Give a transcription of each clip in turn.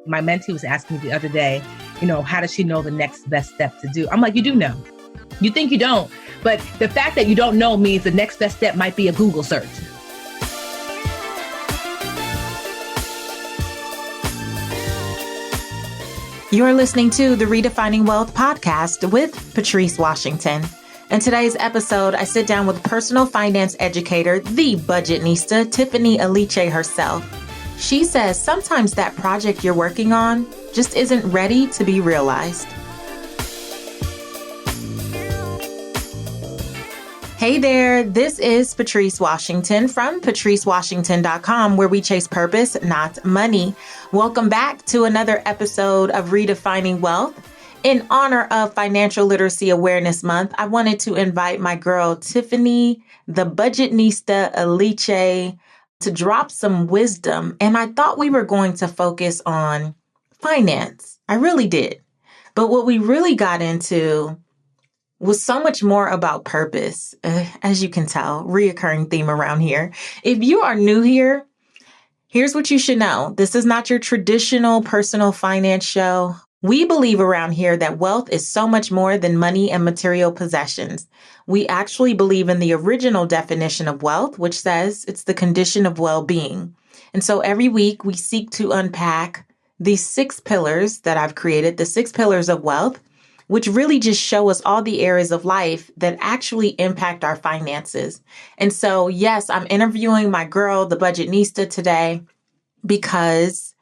My mentee was asking me the other day, how does she know the next best step to do? I'm like, you do know. You think you don't. But the fact that you don't know means the next best step might be a Google search. You're listening to the Redefining Wealth podcast with Patrice Washington. In today's episode, I sit down with personal finance educator, the Budgetnista, Tiffany Aliche herself. She says sometimes that project you're working on just isn't ready to be realized. Hey there, this is Patrice Washington from patricewashington.com, where we chase purpose, not money. Welcome back to another episode of Redefining Wealth. In honor of Financial Literacy Awareness Month, I wanted to invite my girl, Tiffany, the Budgetnista Aliche, to drop some wisdom. And I thought we were going to focus on finance. I really did. But what we really got into was so much more about purpose. As you can tell, reoccurring theme around here. If you are new here, here's what you should know. This is not your traditional personal finance show. We believe around here that wealth is so much more than money and material possessions. We actually believe in the original definition of wealth, which says it's the condition of well-being. And so every week we seek to unpack these 6 pillars that I've created, the 6 pillars of wealth, which really just show us all the areas of life that actually impact our finances. And so, yes, I'm interviewing my girl, the Budgetnista, today because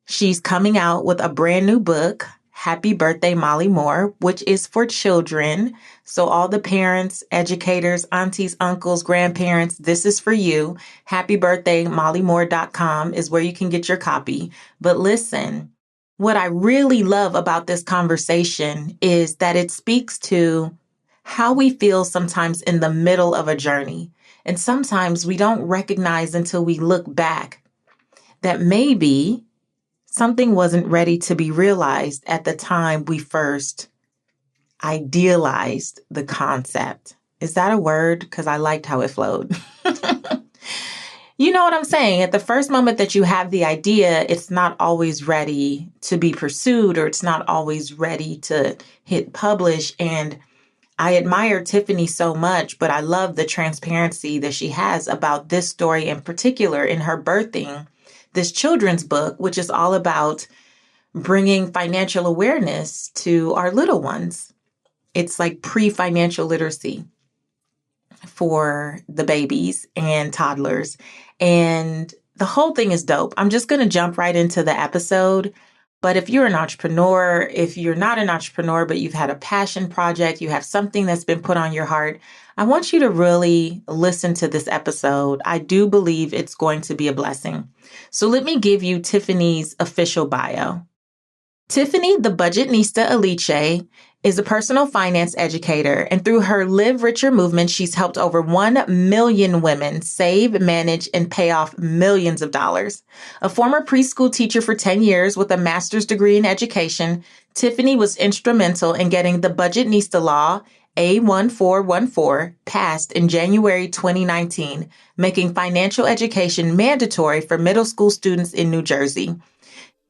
she's coming out with a brand new book, Happy Birthday, Molly Moore, which is for children. So all the parents, educators, aunties, uncles, grandparents, this is for you. Happy Birthday, mollymore.com is where you can get your copy. But listen, what I really love about this conversation is that it speaks to how we feel sometimes in the middle of a journey. And sometimes we don't recognize until we look back that maybe something wasn't ready to be realized at the time we first idealized the concept. Is that a word? Because I liked how it flowed. You know what I'm saying? At the first moment that you have the idea, it's not always ready to be pursued, or it's not always ready to hit publish. And I admire Tiffany so much, but I love the transparency that she has about this story in particular in her birthing this children's book, which is all about bringing financial awareness to our little ones. It's like pre-financial literacy for the babies and toddlers. And the whole thing is dope. I'm just going to jump right into the episode. But if you're an entrepreneur, if you're not an entrepreneur, but you've had a passion project, you have something that's been put on your heart, I want you to really listen to this episode. I do believe it's going to be a blessing. So let me give you Tiffany's official bio. Tiffany, the Budgetnista Aliche, is a personal finance educator, and through her Live Richer movement, she's helped over 1 million women save, manage, and pay off millions of dollars. A former preschool teacher for 10 years with a master's degree in education, Tiffany was instrumental in getting the Budgetnista Law, A1414, passed in January 2019, making financial education mandatory for middle school students in New Jersey.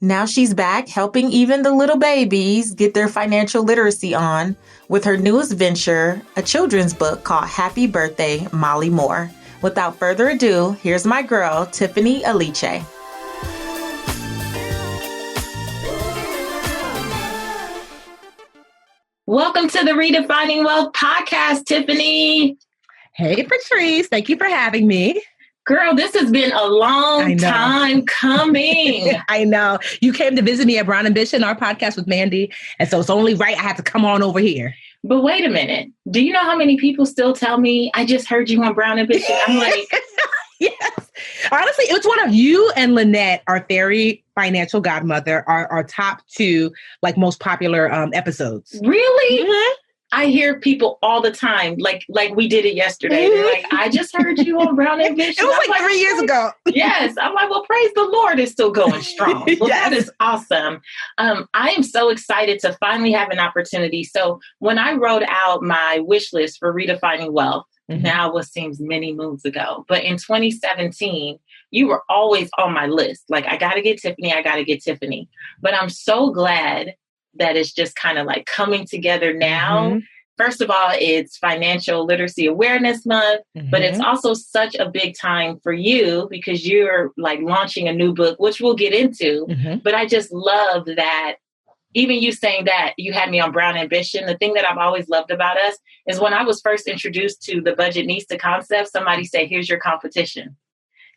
Now she's back helping even the little babies get their financial literacy on with her newest venture, a children's book called Happy Birthday, Molly Moore. Without further ado, here's my girl, Tiffany Aliche. Welcome to the Redefining Wealth podcast, Tiffany. Hey, Patrice. Thank you for having me. Girl, this has been a long time coming. I know. You came to visit me at Brown Ambition, our podcast with Mandy. And so it's only right I had to come on over here. But wait a minute. Do you know how many people still tell me, I just heard you on Brown Ambition? I'm like, yes. Honestly, it's one of you and Lynette, our fairy financial godmother, our top 2 most popular episodes. Really? Mm-hmm. I hear people all the time, like we did it yesterday. They're like, I just heard you on Brown Ambition. It was like 3 years ago. Yes. I'm like, well, praise the Lord, it's still going strong. Well, yes. That is awesome. I am so excited to finally have an opportunity. So when I wrote out my wish list for Redefining Wealth, now what seems many moons ago, but in 2017, you were always on my list. Like, I got to get Tiffany. I got to get Tiffany. But I'm so glad that it's just kind of like coming together now. Mm-hmm. First of all, it's Financial Literacy Awareness Month, but it's also such a big time for you because you're like launching a new book, which we'll get into. But I just love that even you saying that you had me on Brown Ambition. The thing that I've always loved about us is when I was first introduced to the Budgetnista concept, somebody said, here's your competition.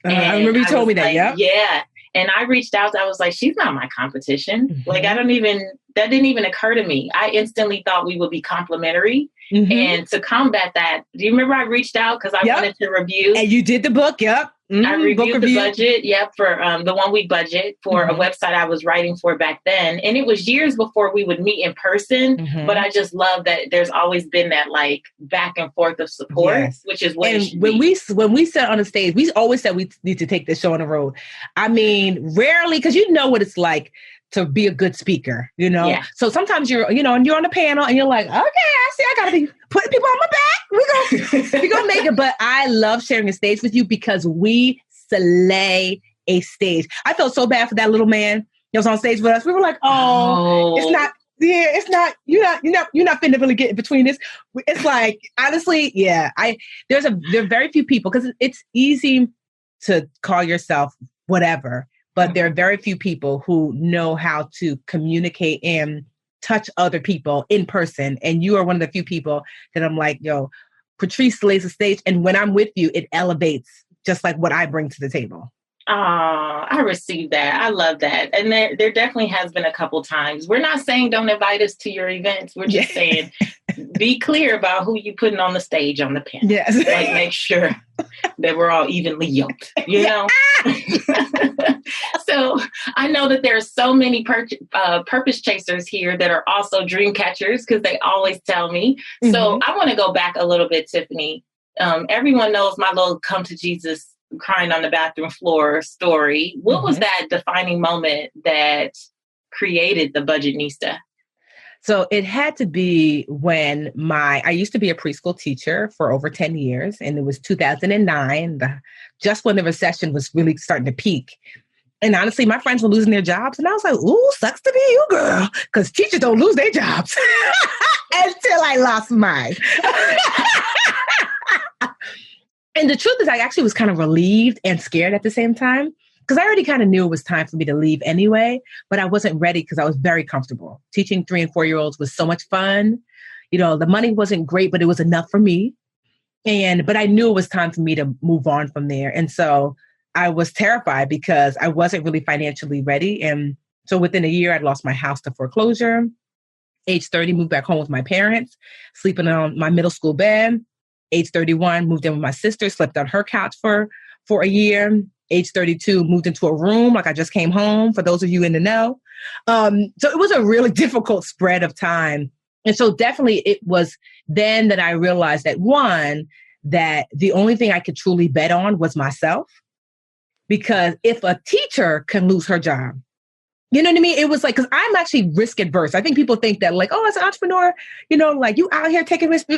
I remember you told me that. Like, yeah. And I reached out. I was like, she's not my competition. Like, that didn't even occur to me. I instantly thought we would be complementary. And to combat that, do you remember I reached out because I wanted to review? And you did the book. Yep. I reviewed the budget. Yep. For the 1 week budget for a website I was writing for back then. And it was years before we would meet in person. But I just love that there's always been that like back and forth of support, which is what when we sat on the stage, we always said we need to take this show on the road. I mean, rarely, because you know what it's like to be a good speaker, you know? Yeah. So sometimes you're on the panel and you're like, okay, I see, I gotta be putting people on my back. We gonna make it. But I love sharing a stage with you because we slay a stage. I felt so bad for that little man that was on stage with us. We were like, it's not, you're not finna really get in between this. It's like, honestly, yeah, there are very few people, because it's easy to call yourself whatever, but there are very few people who know how to communicate and touch other people in person. And you are one of the few people that I'm like, yo, Patrice slays the stage. And when I'm with you, it elevates just like what I bring to the table. I received that. I love that. And there definitely has been a couple times. We're not saying don't invite us to your events. We're just saying be clear about who you putting on the stage on the panel. Yes. Like, make sure that we're all evenly yoked, you know? So I know that there are so many purpose chasers here that are also dream catchers, because they always tell me. So I want to go back a little bit, Tiffany. Everyone knows my little come to Jesus crying on the bathroom floor story. What was that defining moment that created the Budgetnista? So it had to be when I used to be a preschool teacher for over 10 years, and it was 2009, just when the recession was really starting to peak. And honestly, my friends were losing their jobs, and I was like, ooh, sucks to be you, girl, because teachers don't lose their jobs until I lost mine. And the truth is, I actually was kind of relieved and scared at the same time, because I already kind of knew it was time for me to leave anyway, but I wasn't ready because I was very comfortable. Teaching 3 and 4-year-olds was so much fun. You know, the money wasn't great, but it was enough for me. But I knew it was time for me to move on from there. And so I was terrified because I wasn't really financially ready. And so within a year, I'd lost my house to foreclosure. Age 30, moved back home with my parents, sleeping on my middle school bed. Age 31, moved in with my sister, slept on her couch for a year. Age 32, moved into a room like I just came home, for those of you in the know. So it was a really difficult spread of time. And so definitely it was then that I realized that, one, that the only thing I could truly bet on was myself. Because if a teacher can lose her job, you know what I mean? It was like, because I'm actually risk adverse. I think people think that like, as an entrepreneur, like you out here taking risks.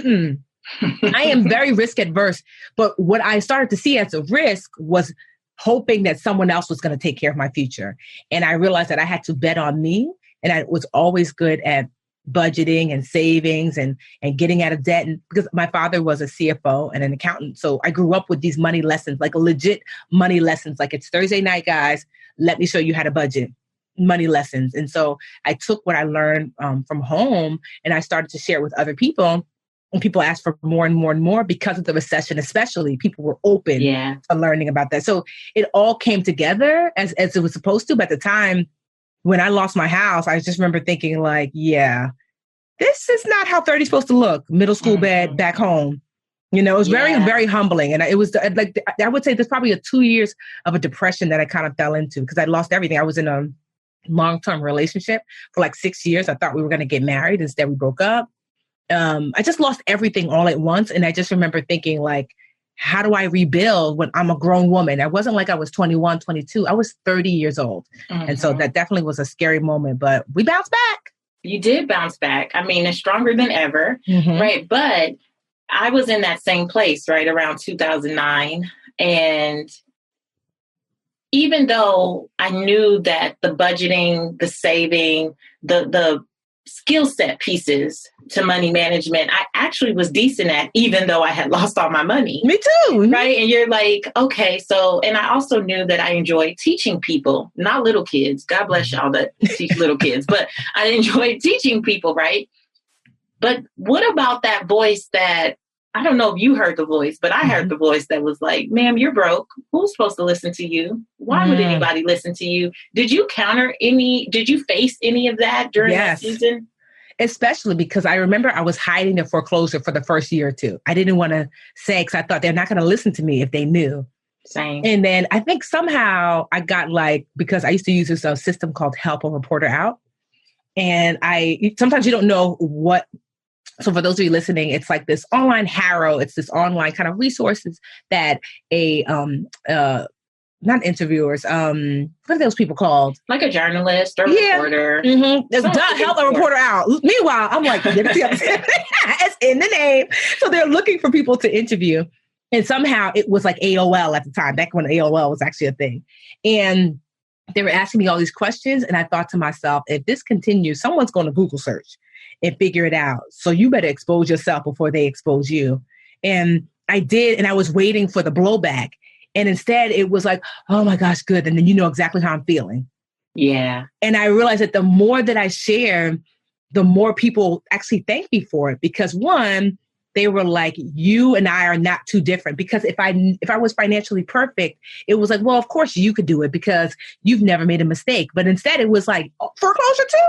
I am very risk adverse. But what I started to see as a risk was hoping that someone else was going to take care of my future. And I realized that I had to bet on me. And I was always good at budgeting and savings and getting out of debt. And because my father was a CFO and an accountant. So I grew up with these money lessons, like legit money lessons. Like, it's Thursday night, guys. Let me show you how to budget. Money lessons. And so I took what I learned from home and I started to share it with other people. And people asked for more and more and more because of the recession, especially. People were open to learning about that. So it all came together as it was supposed to. But at the time when I lost my house, I just remember thinking like, this is not how 30 is supposed to look. Middle school bed back home. It was very, very humbling. And it was like, I would say there's probably 2 years of a depression that I kind of fell into because I lost everything. I was in a long-term relationship for like 6 years. I thought we were going to get married. Instead, we broke up. I just lost everything all at once. And I just remember thinking like, how do I rebuild when I'm a grown woman? I wasn't like I was 21, 22. I was 30 years old. And so that definitely was a scary moment, but we bounced back. You did bounce back. I mean, it's stronger than ever, right? But I was in that same place, right, around 2009. And even though I knew that the budgeting, the saving, the skill set pieces to money management, I actually was decent at, even though I had lost all my money. Me too. Right. And you're like, okay, so, and I also knew that I enjoyed teaching people, not little kids. God bless y'all that teach little kids, but I enjoyed teaching people. Right. But what about that voice that, I don't know if you heard the voice, but I heard the voice that was like, ma'am, you're broke. Who's supposed to listen to you? Why would anybody listen to you? Did you face any of that during that season? Especially because I remember I was hiding the foreclosure for the first year or two. I didn't want to say, because I thought they're not going to listen to me if they knew. Same. And then I think somehow I got because I used to use this system called Help a Reporter Out. And sometimes you don't know what. So for those of you listening, it's like this online Harrow. It's this online kind of resources that not interviewers, what are those people called? Like a journalist or reporter. Help a reporter out. Meanwhile, I'm like, it's in the name. So they're looking for people to interview. And somehow it was like AOL at the time, back when AOL was actually a thing. And they were asking me all these questions. And I thought to myself, if this continues, someone's going to Google search and figure it out. So you better expose yourself before they expose you. And I did. And I was waiting for the blowback. And instead it was like, oh my gosh, good. And then you know exactly how I'm feeling. Yeah. And I realized that the more that I share, the more people actually thank me for it. Because one, they were like, you and I are not too different. Because if I was financially perfect, it was like, well, of course you could do it because you've never made a mistake. But instead it was like, foreclosure too?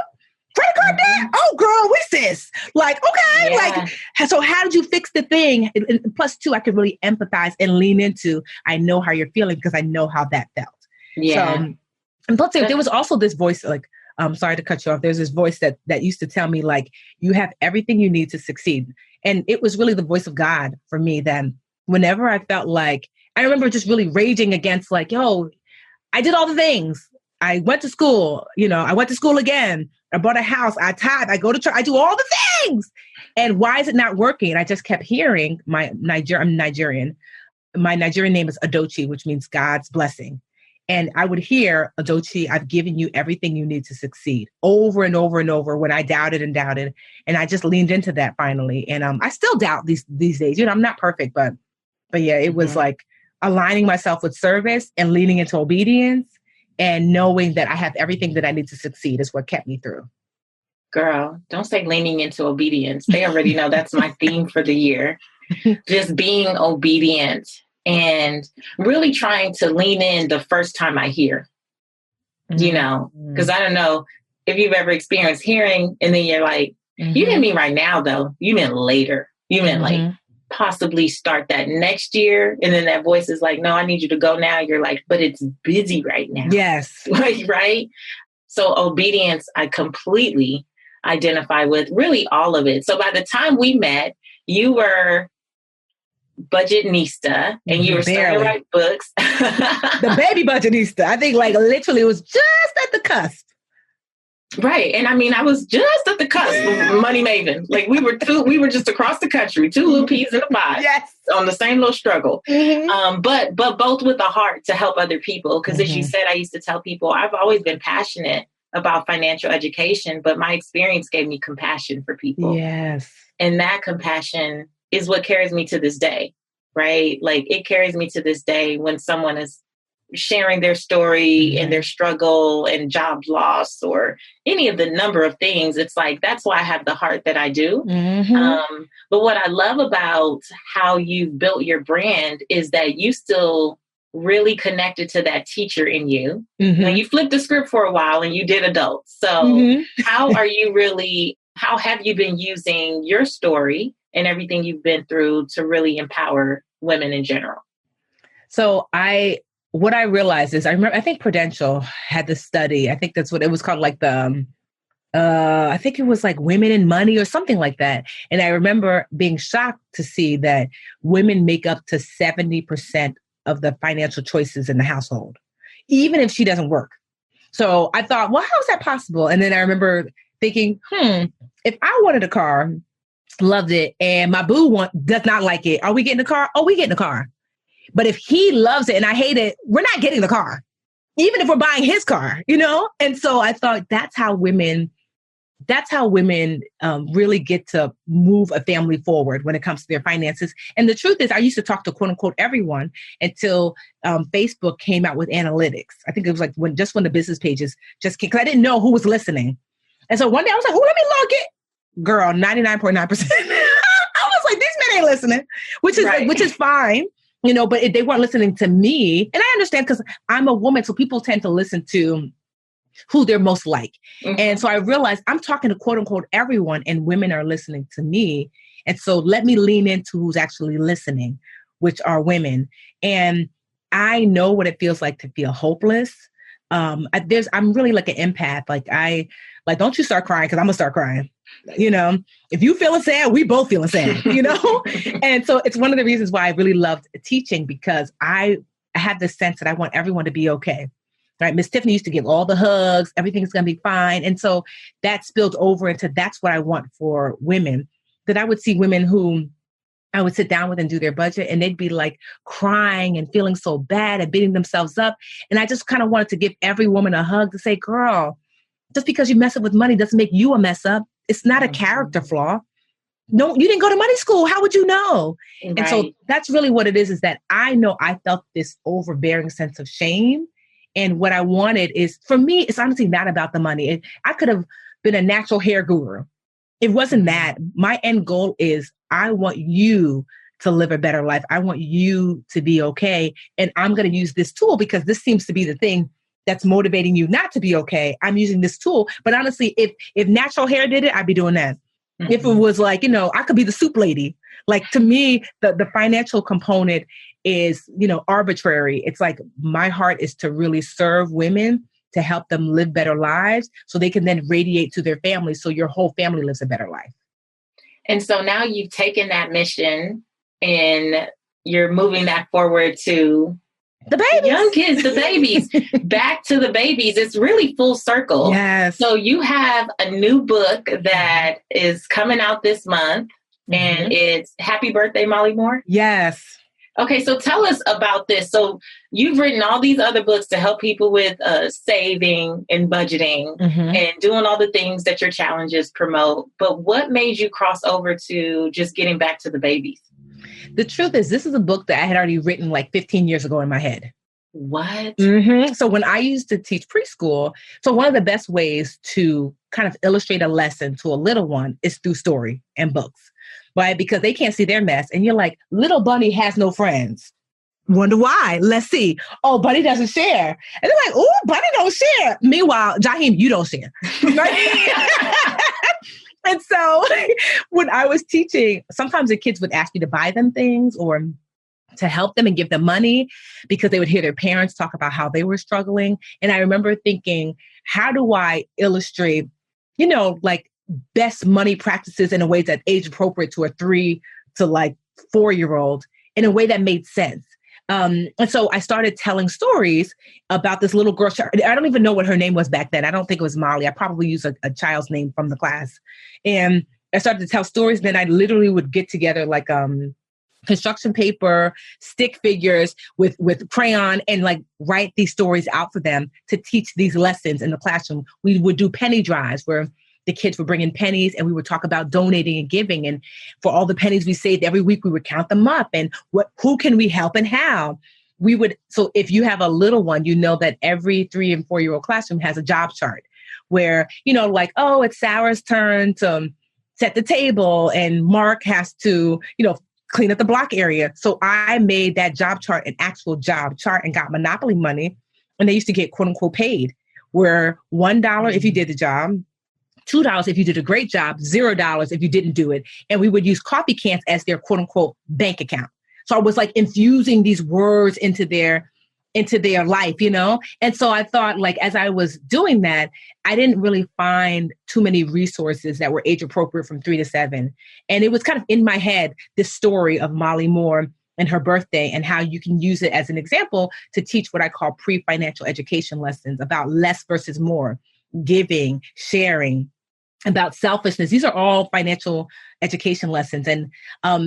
Credit card debt? Oh, girl, what's this? Like, okay. Yeah. So how did you fix the thing? And plus, two, I could really empathize and lean into, I know how you're feeling because I know how that felt. Yeah. So, and plus, there was also this voice, I'm sorry to cut you off. There's this voice that used to tell me, you have everything you need to succeed. And it was really the voice of God for me then. Whenever I felt I remember just really raging against I did all the things. I went to school, I went to school again. I bought a house. I tithe. I go to church. I do all the things. And why is it not working? And I just kept hearing I'm Nigerian. My Nigerian name is Adochi, which means God's blessing. And I would hear, Adochi, I've given you everything you need to succeed, over and over and over when I doubted. And I just leaned into that finally. And I still doubt these days. I'm not perfect, but yeah, it was aligning myself with service and leaning into obedience. And knowing that I have everything that I need to succeed is what kept me through. Girl, don't say leaning into obedience. They already know that's my theme for the year. Just being obedient and really trying to lean in the first time I hear, because I don't know if you've ever experienced hearing and then you're like, you didn't mean right now though. You meant later. You meant possibly start that next year. And then that voice is like, no, I need you to go now. You're like, but it's busy right now. Yes. Right. So obedience, I completely identify with, really all of it. So by the time we met, you were Budgetnista and you were starting to write books. The baby Budgetnista. I think literally it was just at the cusp. Right. And I mean, I was just at the cusp of Money Maven. We were just across the country, two little peas in a pod. Yes. On the same little struggle. But both with a heart to help other people. Because as you said, I used to tell people, I've always been passionate about financial education, but my experience gave me compassion for people. Yes. And that compassion is what carries me to this day. Right. It carries me to this day when someone is sharing their story and their struggle and job loss or any of the number of things. It's that's why I have the heart that I do. But what I love about how you've built your brand is that you still really connected to that teacher in you. Now, you flipped the script for a while and you did adults. So how have you been using your story and everything you've been through to really empower women in general? So what I realized is, I think Prudential had this study. I think that's what it was called, I think it was Women in Money or something like that. And I remember being shocked to see that women make up to 70% of the financial choices in the household, even if she doesn't work. So I thought, well, how is that possible? And then I remember thinking, if I wanted a car, loved it, and my boo does not like it, are we getting a car? Oh, we getting a car. But if he loves it and I hate it, we're not getting the car. even if we're buying his car, And so I thought that's how women really get to move a family forward when it comes to their finances. And the truth is, I used to talk to quote unquote everyone until Facebook came out with analytics. I think it was like when the business pages just came, because I didn't know who was listening. And so one day I was like, oh, let me log it. Girl, 99.9%. I was like, these men ain't listening, which is fine. But they weren't listening to me. And I understand because I'm a woman, so people tend to listen to who they're most like. Mm-hmm. And so I realized I'm talking to quote unquote everyone, and women are listening to me. And so let me lean into who's actually listening, which are women. And I know what it feels like to feel hopeless. I'm really like an empath. Don't you start crying, because I'm gonna start crying. If you feeling sad, we both feeling sad, And so it's one of the reasons why I really loved teaching, because I have this sense that I want everyone to be okay. Right. Miss Tiffany used to give all the hugs. Everything's going to be fine. And so that spilled over into that's what I want for women, that I would see women who I would sit down with and do their budget, and they'd be like crying and feeling so bad and beating themselves up. And I just kind of wanted to give every woman a hug to say, girl, just because you mess up with money doesn't make you a mess up. It's not a character flaw. No, you didn't go to money school. How would you know? Right. And so that's really what it is that I know I felt this overbearing sense of shame. And what I wanted is, for me, it's honestly not about the money. I could have been a natural hair guru. It wasn't that. My end goal is I want you to live a better life. I want you to be okay. And I'm going to use this tool because this seems to be the thing that's motivating you not to be okay. I'm using this tool. But honestly, if natural hair did it, I'd be doing that. Mm-hmm. If it was like, I could be the soup lady. Like, to me, the financial component is, arbitrary. It's like my heart is to really serve women, to help them live better lives so they can then radiate to their families, so your whole family lives a better life. And so now you've taken that mission and you're moving that forward to the babies. Young kids, the babies. Back to the babies. It's really full circle. Yes. So you have a new book that is coming out this month, and it's Happy Birthday, Molly Moore. Yes. Okay, so tell us about this. So you've written all these other books to help people with saving and budgeting and doing all the things that your challenges promote. But what made you cross over to just getting back to the babies? The truth is, this is a book that I had already written like 15 years ago in my head. What? So when I used to teach preschool, so one of the best ways to kind of illustrate a lesson to a little one is through story and books, right? Because they can't see their mess. And you're like, little bunny has no friends. Wonder why? Let's see. Oh, Bunny doesn't share. And they're like, oh, Bunny don't share. Meanwhile, Jaheim, you don't share. And so when I was teaching, sometimes the kids would ask me to buy them things or to help them and give them money because they would hear their parents talk about how they were struggling. And I remember thinking, how do I illustrate, like best money practices in a way that's age appropriate to a 3 to like 4-year-old in a way that made sense? And so I started telling stories about this little girl. I don't even know what her name was back then. I don't think it was Molly. I probably used a child's name from the class. And I started to tell stories. Then I literally would get together like construction paper, stick figures with crayon, and like write these stories out for them to teach these lessons in the classroom. We would do penny drives where the kids would bring in pennies and we would talk about donating and giving. And for all the pennies we saved every week, we would count them up and who can we help and how. So if you have a little one, that every 3 and 4-year-old classroom has a job chart where, like, oh, it's Sarah's turn to set the table and Mark has to, clean up the block area. So I made that job chart an actual job chart and got Monopoly money. And they used to get quote unquote paid, where $1 if you did the job, $2 if you did a great job, $0 if you didn't do it. And we would use coffee cans as their quote unquote bank account. So I was like infusing these words into their life, And so I thought, like, as I was doing that, I didn't really find too many resources that were age appropriate from 3 to 7. And it was kind of in my head, this story of Molly Moore and her birthday and how you can use it as an example to teach what I call pre-financial education lessons about less versus more, giving, sharing, about selfishness. These are all financial education lessons. And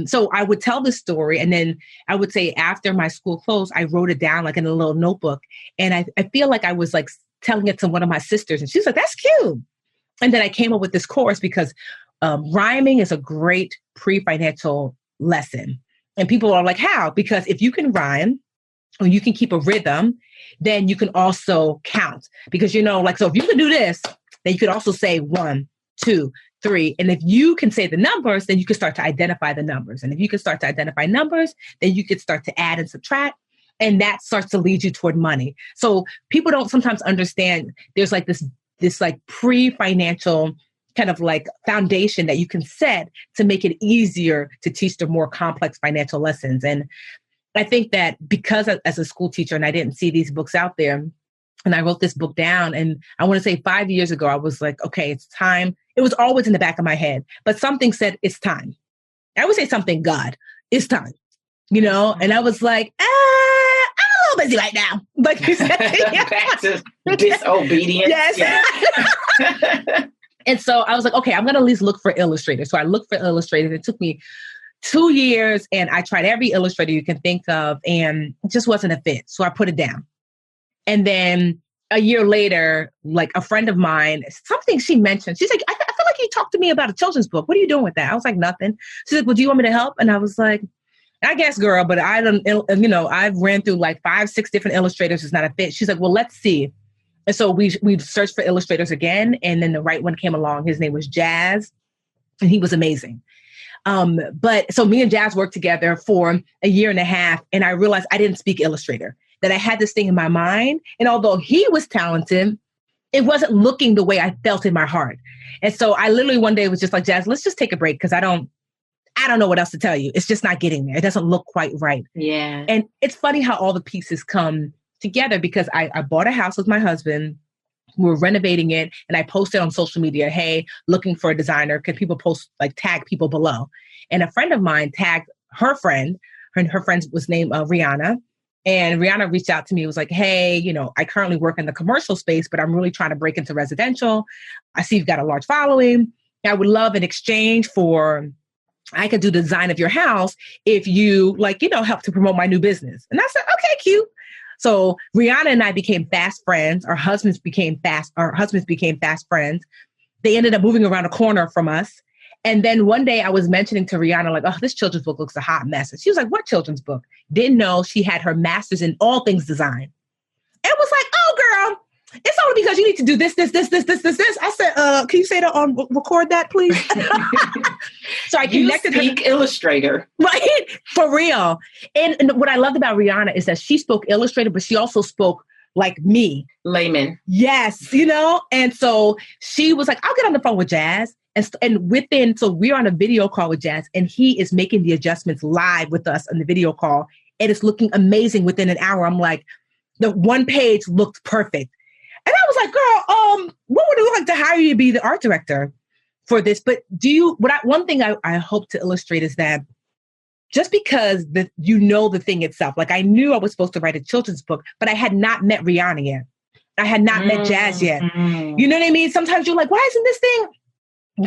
so I would tell this story. And then I would say after my school closed, I wrote it down like in a little notebook. And I feel like I was like telling it to one of my sisters. And she was like, that's cute. And then I came up with this course because rhyming is a great pre-financial lesson. And people are like, how? Because if you can rhyme, or you can keep a rhythm, then you can also count. Because, like, so if you can do this, then you could also say 1, 2, 3. And if you can say the numbers, then you can start to identify the numbers. And if you can start to identify numbers, then you can start to add and subtract. And that starts to lead you toward money. So people don't sometimes understand there's like this like pre-financial kind of like foundation that you can set to make it easier to teach the more complex financial lessons. And I think that because as a school teacher, and I didn't see these books out there, and I wrote this book down, and I want to say 5 years ago, I was like, okay, it's time. It was always in the back of my head, but something said it's time. I would say something, God, it's time, and I was like, I'm a little busy right now. Like you said, back to disobedience. Yes. Yeah. And so I was like, okay, I'm going to at least look for illustrators. So I looked for illustrators. It took me 2 years and I tried every illustrator you can think of and it just wasn't a fit. So I put it down. And then a year later, like a friend of mine, something she mentioned, she's like, I feel like you talked to me about a children's book. What are you doing with that? I was like, nothing. She's like, well, do you want me to help? And I was like, I guess, girl, but I've ran through like 5, 6 different illustrators. It's not a fit. She's like, well, let's see. And so we searched for illustrators again. And then the right one came along. His name was Jazz. And he was amazing. But so me and Jazz worked together for a year and a half. And I realized I didn't speak Illustrator, that I had this thing in my mind. And although he was talented, it wasn't looking the way I felt in my heart. And so I literally one day was just like, Jazz, let's just take a break because I don't know what else to tell you. It's just not getting there. It doesn't look quite right. Yeah. And it's funny how all the pieces come together because I bought a house with my husband. We were renovating it and I posted on social media, hey, looking for a designer. Could people tag people below? And a friend of mine tagged her friend. Her friend was named Rihanna. And Rihanna reached out to me, was like, hey, I currently work in the commercial space, but I'm really trying to break into residential. I see you've got a large following. I would love an exchange for, I could do the design of your house if you help to promote my new business. And I said, okay, cute. So Rihanna and I became fast friends. Our husbands became fast friends. They ended up moving around a corner from us. And then one day I was mentioning to Rihanna, like, oh, this children's book looks a hot mess. And she was like, what children's book? Didn't know she had her master's in all things design. And was like, oh, girl, it's only because you need to do this. I said, can you say that on record that, please? So I connected her. Illustrator. Right? For real. And what I loved about Rihanna is that she spoke Illustrator, but she also spoke like me. Layman. Yes. And so she was like, I'll get on the phone with Jazz. So we're on a video call with Jazz and he is making the adjustments live with us on the video call. And it's looking amazing within an hour. I'm like, the one page looked perfect. And I was like, girl, what would it like to hire you to be the art director for this? But one thing I hope to illustrate is that just because the thing itself, like I knew I was supposed to write a children's book, but I had not met Rihanna yet. I had not met Jazz yet. You know what I mean? Sometimes you're like, why isn't this thing,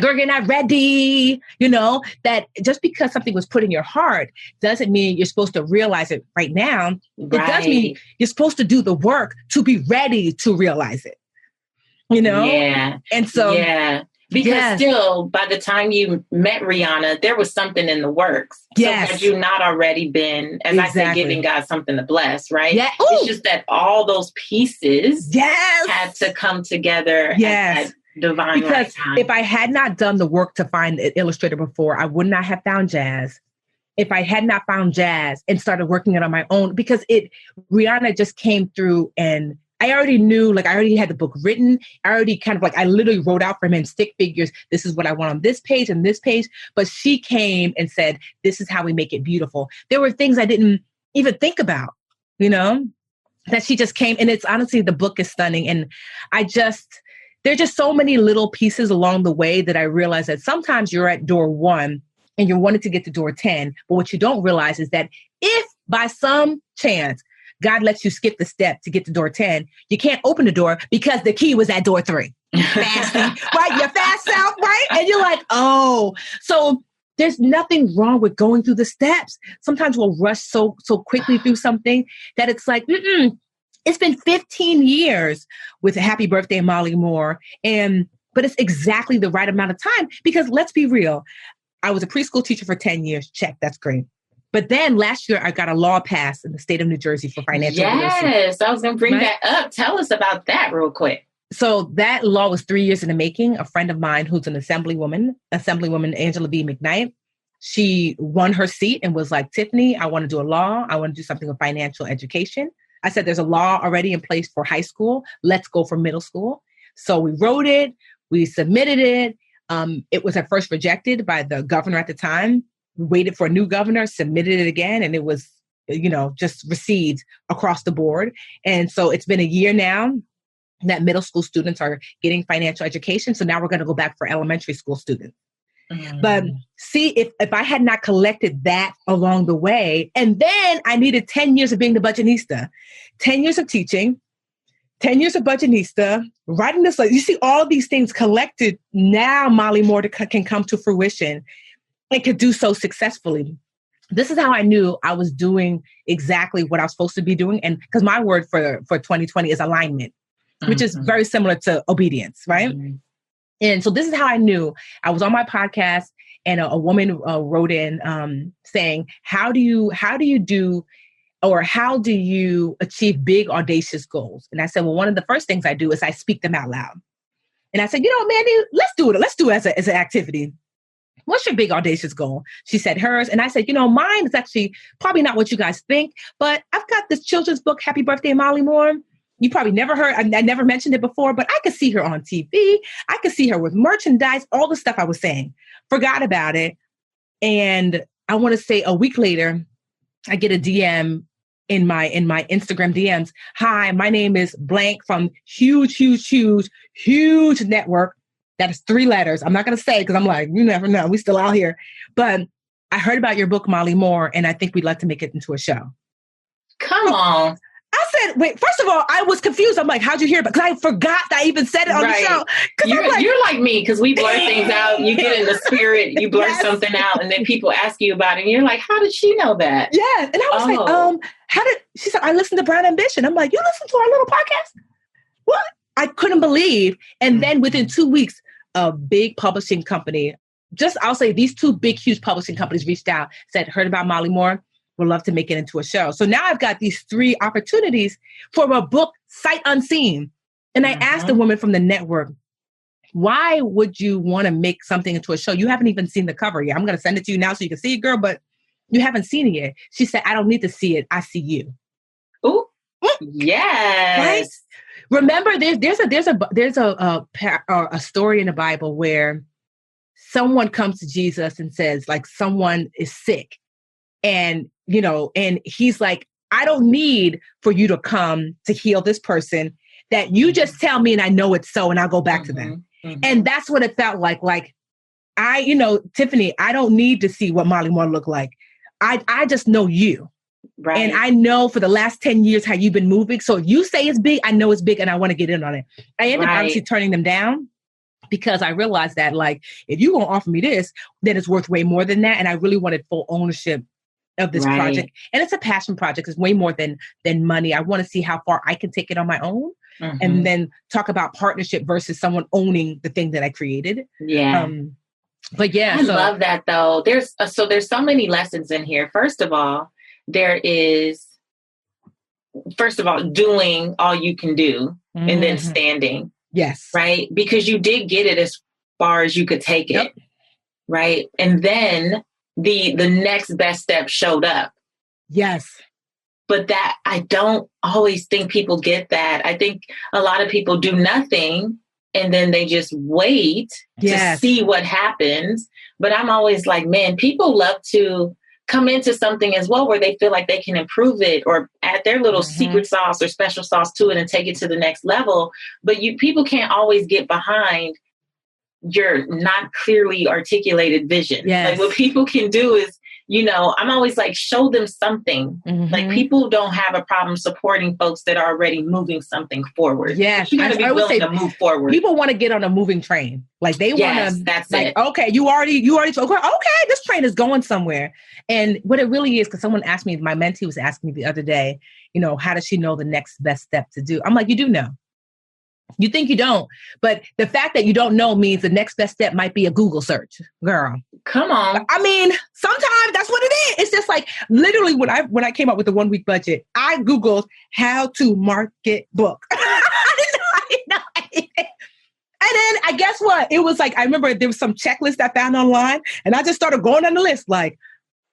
girl, you're not ready? That just because something was put in your heart doesn't mean you're supposed to realize it right now. Right. It does mean you're supposed to do the work to be ready to realize it. Yeah. And so, yeah. Because still, by the time you met Rihanna, there was something in the works. Yes. So had you not already been, as I say, giving God something to bless, right? Yeah. It's just that all those pieces had to come together at that divine because right time. If I had not done the work to find an illustrator before, I would not have found Jazz. If I had not found Jazz and started working it on my own, because Rihanna just came through and I already knew, I already had the book written. I already I literally wrote out for him in stick figures. This is what I want on this page and this page. But she came and said, this is how we make it beautiful. There were things I didn't even think about, that she just came. And it's honestly, the book is stunning. And there's just so many little pieces along the way that I realized that sometimes you're at door 1 and you're wanting to get to door 10. But what you don't realize is that if by some chance God lets you skip the step to get to door 10. You can't open the door because the key was at door 3. Fasting, right? You fast out, right? And you're like, oh, so there's nothing wrong with going through the steps. Sometimes we'll rush so quickly through something that it's like, it's been 15 years with Happy Birthday, Molly Moore. But it's exactly the right amount of time because let's be real. I was a preschool teacher for 10 years. Check. That's great. But then last year I got a law passed in the state of New Jersey for financial literacy. Yes, I was going to bring that up. Tell us about that real quick. So that law was 3 years in the making. A friend of mine who's an Assemblywoman Angela B. McKnight, she won her seat and was like, Tiffany, I want to do a law. I want to do something with financial education. I said, there's a law already in place for high school. Let's go for middle school. So we wrote it. We submitted it. It was at first rejected by the governor at the time. We waited for a new governor, submitted it again, and it was, just received across the board. And so it's been a year now that middle school students are getting financial education. So now we're going to go back for elementary school students. But see, if I had not collected that along the way, and then I needed 10 years of being the Budgetnista, 10 years of teaching, 10 years of Budgetnista, writing this, you see all these things collected. Now Molly Moore can come to fruition and could do so successfully. This is how I knew I was doing exactly what I was supposed to be doing. And because my word for 2020 is alignment, which is very similar to obedience, right? And so this is how I knew. I was on my podcast and a woman wrote in saying, how do you achieve big, audacious goals? And I said, well, one of the first things I do is I speak them out loud. And I said, Mandy, let's do it. Let's do it as an activity. What's your big, audacious goal? She said hers. And I said, mine is actually probably not what you guys think, but I've got this children's book, Happy Birthday, Molly Moore. You probably never heard, I never mentioned it before, but I could see her on TV. I could see her with merchandise, all the stuff I was saying. Forgot about it. And I want to say a week later, I get a DM in my Instagram DMs. Hi, my name is blank from huge network. That is 3 letters. I'm not going to say because I'm like, you never know. We still out here. But I heard about your book, Molly Moore, and I think we'd like to make it into a show. Come on. I said, wait, first of all, I was confused. I'm like, how'd you hear about it? Because I forgot that I even said it on the show. You're like me, because we blur things out. You get in the spirit, you blur something out, and then people ask you about it, and you're like, how did she know that? Yeah. And I was like, she said, I listened to Brown Ambition. I'm like, you listen to our little podcast? What? I couldn't believe. And then within 2 weeks, a big publishing company, I'll say these 2 big, huge publishing companies reached out, said, heard about Molly Moore. Would love to make it into a show. So now I've got these 3 opportunities for a book sight unseen. And I asked the woman from the network, why would you want to make something into a show? You haven't even seen the cover yet. I'm going to send it to you now so you can see it, girl, but you haven't seen it yet. She said, I don't need to see it. I see you. Ooh, yes. Right? Remember, there's a story in the Bible where someone comes to Jesus and says, like, someone is sick. And, and he's like, I don't need for you to come to heal this person, that you just tell me and I know it's so, and I'll go back to them. And that's what it felt like. Like, Tiffany, I don't need to see what Molly Moore looked like. I just know you. Right. And I know for the last 10 years how you've been moving. So if you say it's big, I know it's big and I want to get in on it. I ended up obviously turning them down because I realized that, like, if you're going to offer me this, then it's worth way more than that. And I really wanted full ownership of this project. And it's a passion project. It's way more than money. I want to see how far I can take it on my own and then talk about partnership versus someone owning the thing that I created. Yeah. But yeah. I love that though. There's so many lessons in here. First of all, doing all you can do and then standing. Yes. Right. Because you did get it as far as you could take it. Right. And then the next best step showed up. Yes. But that, I don't always think people get that. I think a lot of people do nothing and then they just wait to see what happens. But I'm always like, man, people love to come into something as well where they feel like they can improve it or add their little secret sauce or special sauce to it and take it to the next level. But people can't always get behind your not clearly articulated vision. Yes. Like what people can do is I'm always like, show them something. Mm-hmm. Like people don't have a problem supporting folks that are already moving something forward. Yes. You got to be willing to move forward. People want to get on a moving train. Like they want to, that's like, it. okay, you already, okay, this train is going somewhere. And what it really is, because someone asked me, my mentee was asking me the other day, how does she know the next best step to do? I'm like, you do know. You think you don't, but the fact that you don't know means the next best step might be a Google search, girl. Come on. I mean, sometimes that's what it is. It's just like literally when I came up with the 1 week budget, I Googled how to market book. I didn't know. And then I guess what? It was like, I remember there was some checklist I found online and I just started going on the list, like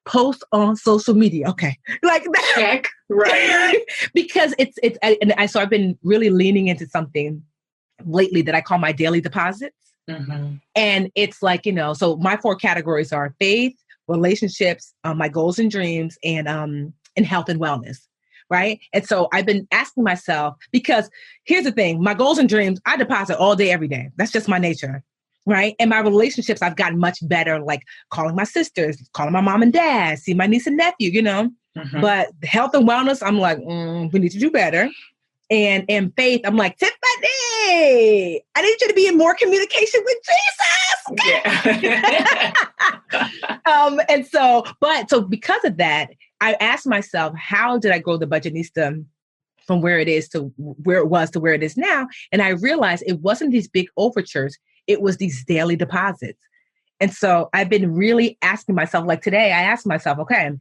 post on social media. Okay. Like that. Check. Right. Because so I've been really leaning into something lately that I call my daily deposits. Mm-hmm. And it's like, so my 4 categories are faith, relationships, my goals and dreams, and health and wellness. Right. And so I've been asking myself, because here's the thing, my goals and dreams, I deposit all day, every day. That's just my nature. Right. And my relationships, I've gotten much better, like calling my sisters, calling my mom and dad, see my niece and nephew, Mm-hmm. But health and wellness, I'm like, we need to do better. And faith, I'm like, Tiffany, I need you to be in more communication with Jesus. Yeah. And so because of that, I asked myself, how did I grow the Budgetnista from where it is to where it was to where it is now? And I realized it wasn't these big overtures. It was these daily deposits. And so I've been really asking myself, like today, I asked myself, okay,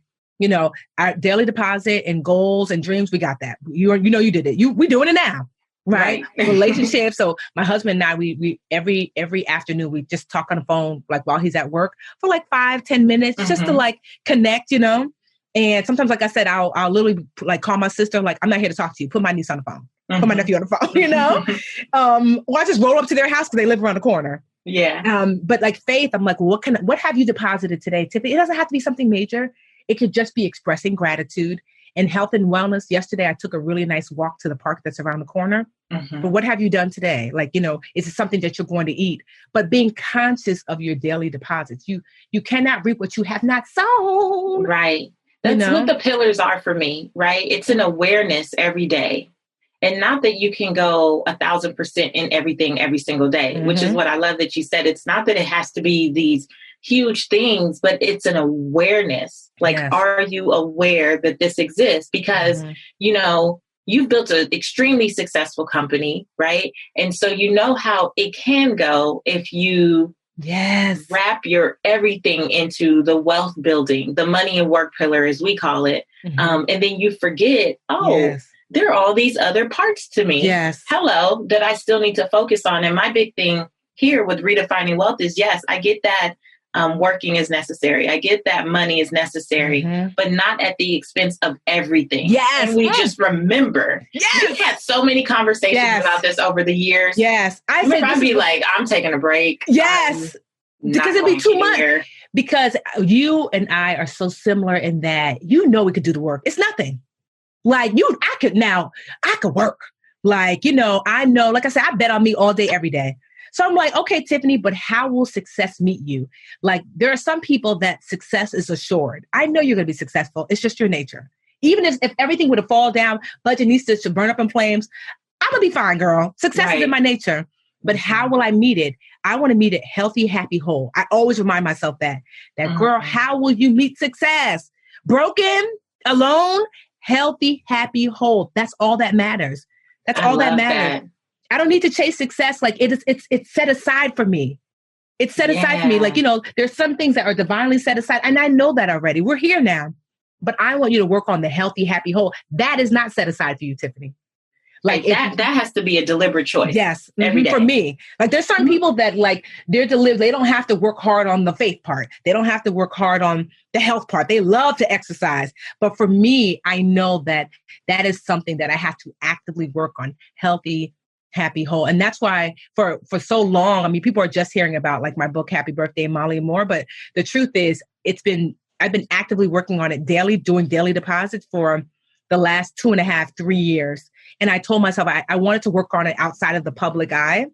our daily deposit and goals and dreams, we got that. You did it. We doing it now. Right. Relationships. So my husband and I, we every afternoon, we just talk on the phone, like while he's at work for like 5-10 minutes, Mm-hmm. just to like connect, And sometimes, like I said, I'll literally like call my sister, like, I'm not here to talk to you. Put my niece on the phone. Mm-hmm. Put my nephew on the phone, Or I just roll up to their house because they live around the corner. Yeah. But like faith, I'm like, what have you deposited today, Tiffany? It doesn't have to be something major. It could just be expressing gratitude. And health and wellness. Yesterday, I took a really nice walk to the park that's around the corner. Mm-hmm. But what have you done today? Like, is it something that you're going to eat? But being conscious of your daily deposits. You cannot reap what you have not sown. Right. That's what the pillars are for me, right? It's an awareness every day. And not that you can go 1,000% in everything every single day, Mm-hmm. which is what I love that you said. It's not that it has to be these huge things, but it's an awareness. Like, Yes. Are you aware that this exists? Because, Mm-hmm. You've built an extremely successful company, right? And so you know how it can go if you Yes. wrap your everything into the wealth building, the money and work pillar, as we call it. Mm-hmm. And then you forget, Yes. there are all these other parts to me. Yes. Hello, that I still need to focus on. And my big thing here with redefining wealth is, yes, I get that working is necessary. I get that money is necessary, Mm-hmm. but not at the expense of everything. Yes. And we just remember. Yes. We've had so many conversations Yes. about this over the years. Yes. I'd be like, I'm taking a break. Yes. Because it'd be too much. Here. Because you and I are so similar in that, we could do the work. It's nothing. Like I could work. Like, I know, like I said, I bet on me all day, every day. So I'm like, okay, Tiffany, but how will success meet you? Like, there are some people that success is assured. I know you're going to be successful. It's just your nature. Even if everything would have fall down, Budgetnista should burn up in flames, I'm going to be fine, girl. Success is in my nature. But how will I meet it? I want to meet it healthy, happy, whole. I always remind myself that girl, how will you meet success? Broken, alone, healthy, happy, whole. That's all that matters. That's all that matters. That. I don't need to chase success. Like it's set aside for me. It's set aside for me. Like, there's some things that are divinely set aside. And I know that already. We're here now. But I want you to work on the healthy, happy, whole. That is not set aside for you, Tiffany. Like that has to be a deliberate choice. Yes. Every day. For me. Like there's some people that like they don't have to work hard on the faith part. They don't have to work hard on the health part. They love to exercise. But for me, I know that is something that I have to actively work on. Healthy, happy, whole. And that's why for so long, I mean, people are just hearing about like my book, Happy Birthday, Molly and More. But the truth is I've been actively working on it daily, doing daily deposits for the last 2.5, 3 years. And I told myself I wanted to work on it outside of the public eye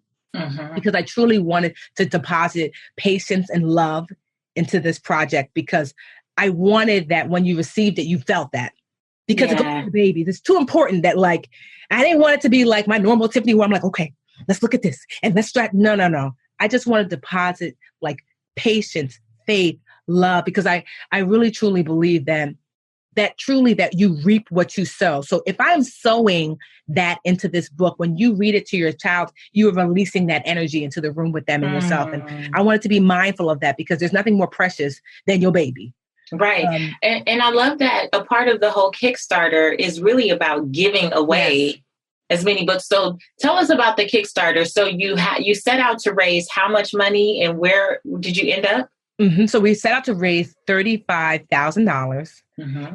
because I truly wanted to deposit patience and love into this project because I wanted that when you received it, you felt that. Because it goes to the babies. It's too important that like, I didn't want it to be like my normal Tiffany where I'm like, okay, let's look at this and let's try. No. I just want to deposit like patience, faith, love, because I really truly believe that truly that you reap what you sow. So if I'm sowing that into this book, when you read it to your child, you are releasing that energy into the room with them and yourself. And I wanted to be mindful of that because there's nothing more precious than your baby. Right. And I love that a part of the whole Kickstarter is really about giving away as many books. So tell us about the Kickstarter. So you set out to raise how much money and where did you end up? So we set out to raise $35,000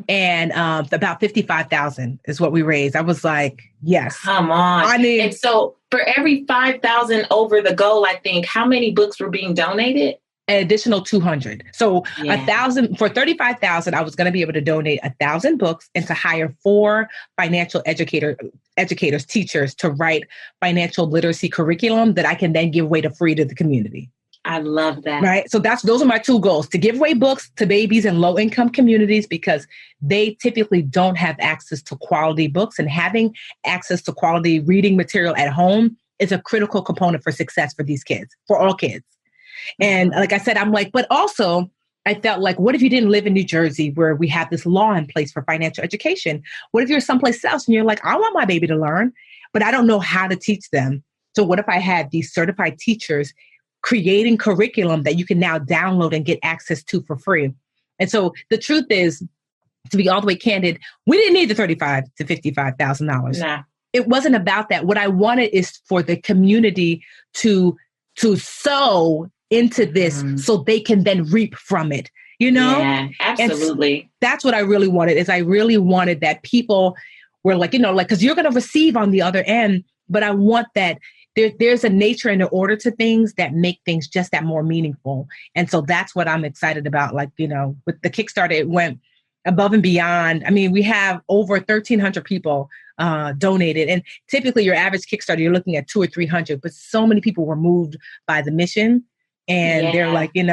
and about $55,000 is what we raised. I was like, yes. Come on. I mean, and so for every 5,000 over the goal, I think, how many books were being donated? An additional 200. So 1,000 for 35,000, I was going to be able to donate 1,000 books and to hire 4 financial educators, teachers to write financial literacy curriculum that I can then give away to free to the community. I love that. Right. So those are my 2 goals: to give away books to babies in low income communities because they typically don't have access to quality books, and having access to quality reading material at home is a critical component for success for these kids, for all kids. And like I said, I'm like, but also I felt like, what if you didn't live in New Jersey where we have this law in place for financial education? What if you're someplace else and you're like, I want my baby to learn, but I don't know how to teach them. So what if I had these certified teachers creating curriculum that you can now download and get access to for free? And so the truth is, to be all the way candid, we didn't need the $35,000 to $55,000. Nah. It wasn't about that. What I wanted is for the community to sow into this so they can then reap from it, you know? Yeah, absolutely. And that's what I really wanted, is I really wanted that people were like, because you're going to receive on the other end, but I want that there's a nature and an order to things that make things just that more meaningful. And so that's what I'm excited about. Like, with the Kickstarter, it went above and beyond. I mean, we have over 1,300 people donated. And typically your average Kickstarter, you're looking at 200 or 300, but so many people were moved by the mission. And they're like, and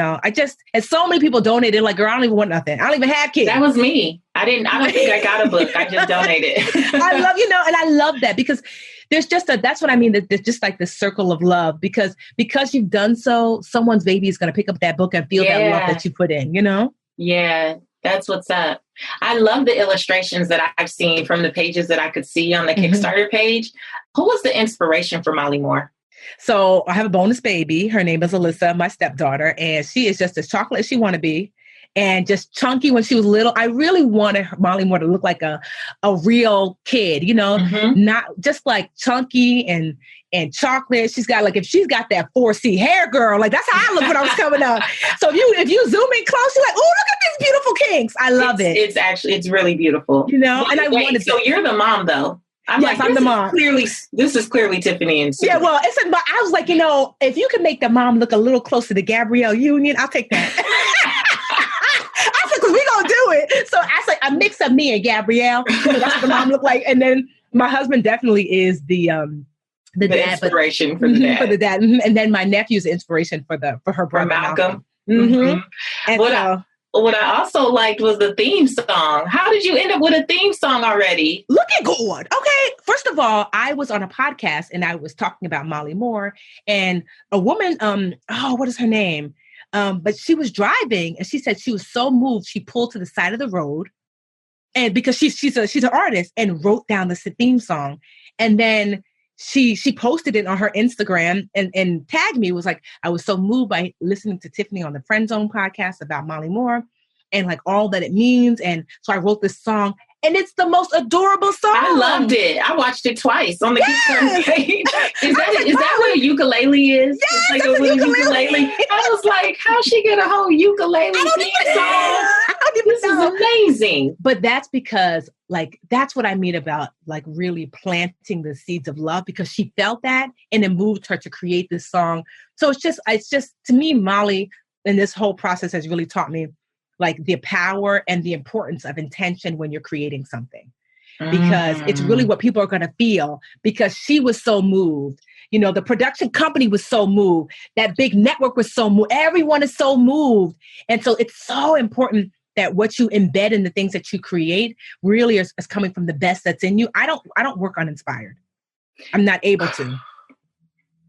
so many people donated, like, girl, I don't even want nothing. I don't even have kids. That was me. I don't think I got a book. I just donated. I love, and I love that because there's just that's what I mean. That there's just like this circle of love because you've done so, someone's baby is going to pick up that book and feel that love that you put in, Yeah, that's what's up. I love the illustrations that I've seen from the pages that I could see on the Kickstarter page. Who was the inspiration for Molly Moore? So I have a bonus baby. Her name is Alyssa, my stepdaughter, and she is just as chocolate as she want to be and just chunky when she was little. I really wanted Molly Moore to look like a real kid, not just like chunky and chocolate. She's got if she's got that 4C hair, girl, like that's how I look when I was coming up. So if you zoom in close, you're like, oh, look at these beautiful kinks. I love it. It's really beautiful. And I wanted so you're the mom though. I'm the mom. This is clearly Tiffany and Sue. Yeah, well, but I was like, if you can make the mom look a little closer to Gabrielle Union, I'll take that. I said, because we're going to do it. So I said, a mix of me and Gabrielle. That's what the mom looked like. And then my husband definitely is the dad, inspiration for the dad. For the dad. And then my nephew's the inspiration for her brother, Malcolm. And what I also liked was the theme song. How did you end up with a theme song already? Look at God. Okay. First of all, I was on a podcast and I was talking about Molly Moore and a woman, what is her name? But she was driving and she said she was so moved. She pulled to the side of the road and because she's an artist and wrote down the theme song. And then she posted it on her Instagram and tagged me. It was like, I was so moved by listening to Tiffany on the Friend Zone podcast about Molly Moore and like all that it means. And so I wrote this song and it's the most adorable song. I loved it. I watched it twice on the Kickstarter page. Is that what a ukulele is? Yes, it's like a little ukulele. I was like, how's she get a whole ukulele song? This is amazing. But that's because that's what I mean about really planting the seeds of love because she felt that and it moved her to create this song. So it's just to me, Molly, and this whole process has really taught me the power and the importance of intention when you're creating something, because it's really what people are going to feel because she was so moved. The production company was so moved. That big network was so moved. Everyone is so moved. And so it's so important that what you embed in the things that you create really is coming from the best that's in you. I don't work uninspired. I'm not able to.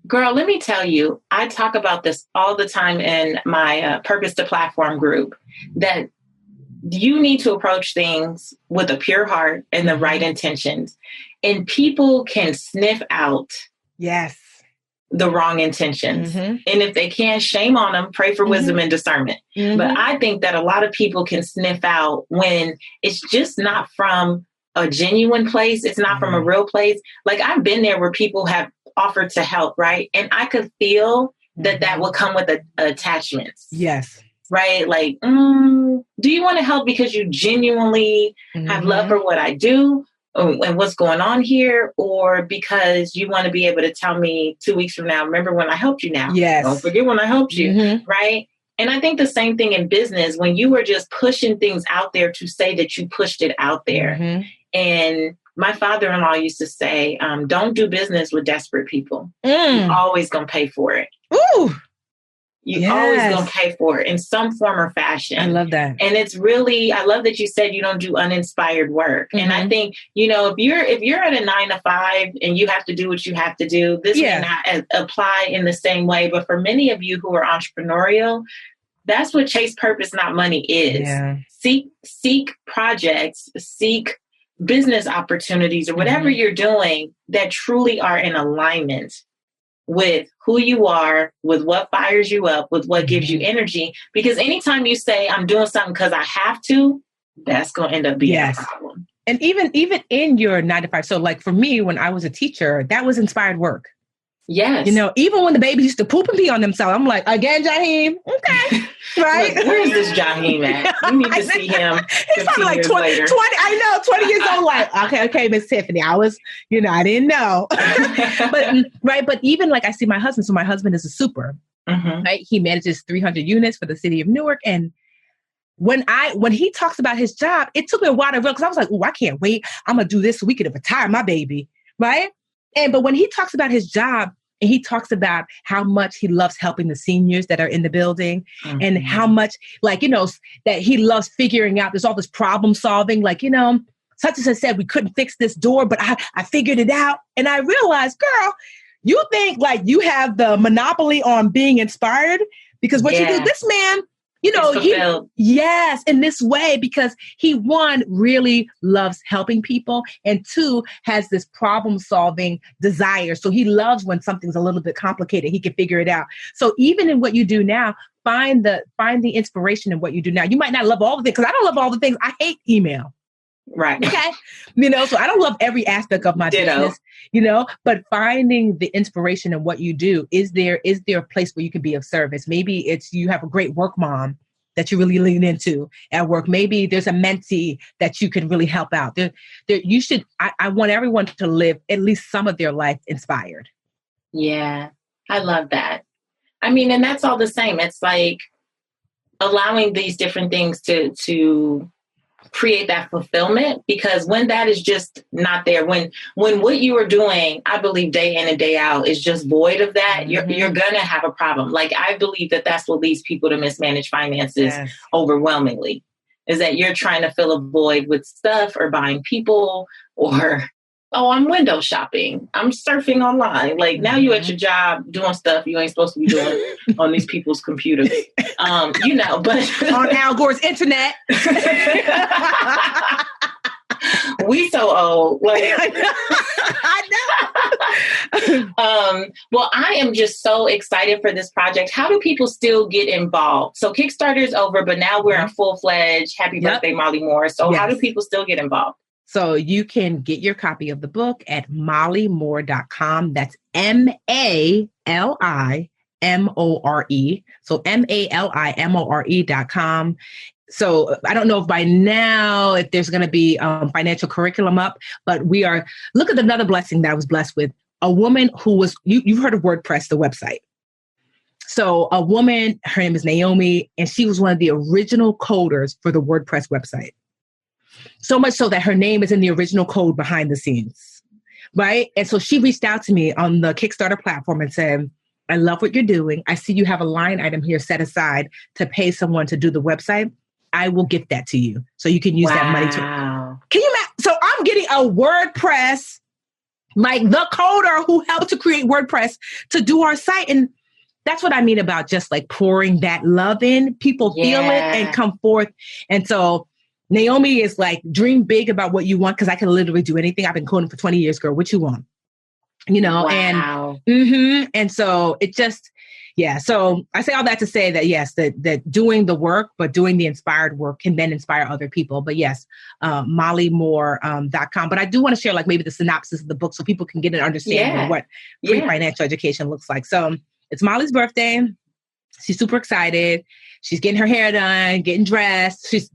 Girl, let me tell you, I talk about this all the time in my Purpose to Platform group, that you need to approach things with a pure heart and the right intentions. And people can sniff out the wrong intentions. And if they can't, shame on them, pray for wisdom and discernment. But I think that a lot of people can sniff out when it's just not from a genuine place. It's not from a real place. Like, I've been there where people have offered to help, right? And I could feel that would come with attachments. Yes. Right? Like, do you want to help because you genuinely have love for what I do and what's going on here? Or because you want to be able to tell me 2 weeks from now, remember when I helped you now? Yes. Don't forget when I helped you. Right? And I think the same thing in business, when you were just pushing things out there to say that you pushed it out there. And my father-in-law used to say, don't do business with desperate people. You're always going to pay for it. Ooh. You're always going to pay for it in some form or fashion. I love that. And it's really, I love that you said you don't do uninspired work. And I think, if you're at a 9 to 5 and you have to do what you have to do, this may not apply in the same way. But for many of you who are entrepreneurial, that's what Chase Purpose, Not Money is. Yeah. Seek projects, seek business opportunities, or whatever you're doing that truly are in alignment with who you are, with what fires you up, with what gives you energy. Because anytime you say, I'm doing something because I have to, that's going to end up being a problem. And even in your 9 to 5. So like for me, when I was a teacher, that was inspired work. Yes. Even when the babies used to poop and pee on themselves, I'm like, again, Jaheim. Okay. Right. Look, where's this Jaheim at? You need to see him 15 like years 20, later. 20, I know, 20 years old, like, okay, Miss Tiffany, I was, I didn't know. But even like I see my husband, so my husband is a super, right? He manages 300 units for the city of Newark. And when he talks about his job, it took me a while to realize, because I was like, oh, I can't wait. I'm going to do this so we can retire my baby, right? But when he talks about his job and he talks about how much he loves helping the seniors that are in the building and how much, that he loves figuring out, there's all this problem solving, such and such said we couldn't fix this door, but I figured it out. And I realized, girl, you think like you have the monopoly on being inspired because what you do, this man, in this way, because he, one, really loves helping people, and two, has this problem solving desire. So he loves when something's a little bit complicated, he can figure it out. So even in what you do now, find the inspiration in what you do now. You might not love all the things, because I don't love all the things. I hate email. Right. Okay. So I don't love every aspect of my business, but finding the inspiration in what you do. Is there a place where you can be of service? Maybe it's, you have a great work mom that you really lean into at work. Maybe there's a mentee that you can really help out. I want everyone to live at least some of their life inspired. Yeah. I love that. I mean, and that's all the same. It's like allowing these different things to create that fulfillment, because when that is just not there, when what you are doing, I believe day in and day out, is just void of that, you're going to have a problem. Like, I believe that that's what leads people to mismanage finances overwhelmingly, is that you're trying to fill a void with stuff or buying people, or, I'm window shopping, I'm surfing online. Like, now you at your job doing stuff you ain't supposed to be doing on these people's computers, but on Al Gore's internet. We so old. Like, I know. Well, I am just so excited for this project. How do people still get involved? So Kickstarter is over, but now we're in full-fledged Happy Birthday, Molly Moore. So how do people still get involved? So you can get your copy of the book at mollymore.com. That's MALIMORE. So MALIMORE.com. So I don't know if by now, if there's going to be financial curriculum up, but look at another blessing that I was blessed with. A woman who was, you've heard of WordPress, the website. So a woman, her name is Naomi, and she was one of the original coders for the WordPress website. So much so that her name is in the original code behind the scenes, right? And so she reached out to me on the Kickstarter platform and said, I love what you're doing. I see you have a line item here set aside to pay someone to do the website. I will gift that to you. So you can use that money to, can you imagine? So I'm getting a WordPress, like the coder who helped to create WordPress to do our site. And that's what I mean about just like pouring that love in. People feel it and come forth. And so Naomi is like, dream big about what you want, because I can literally do anything. I've been coding for 20 years, girl. What you want? You know, and so it just, so I say all that to say that, yes, that doing the work, but doing the inspired work can then inspire other people. But yes, mollymore.com. But I do want to share like maybe the synopsis of the book so people can get an understanding of what pre-financial education looks like. So it's Molly's birthday. She's super excited. She's getting her hair done, getting dressed. She's,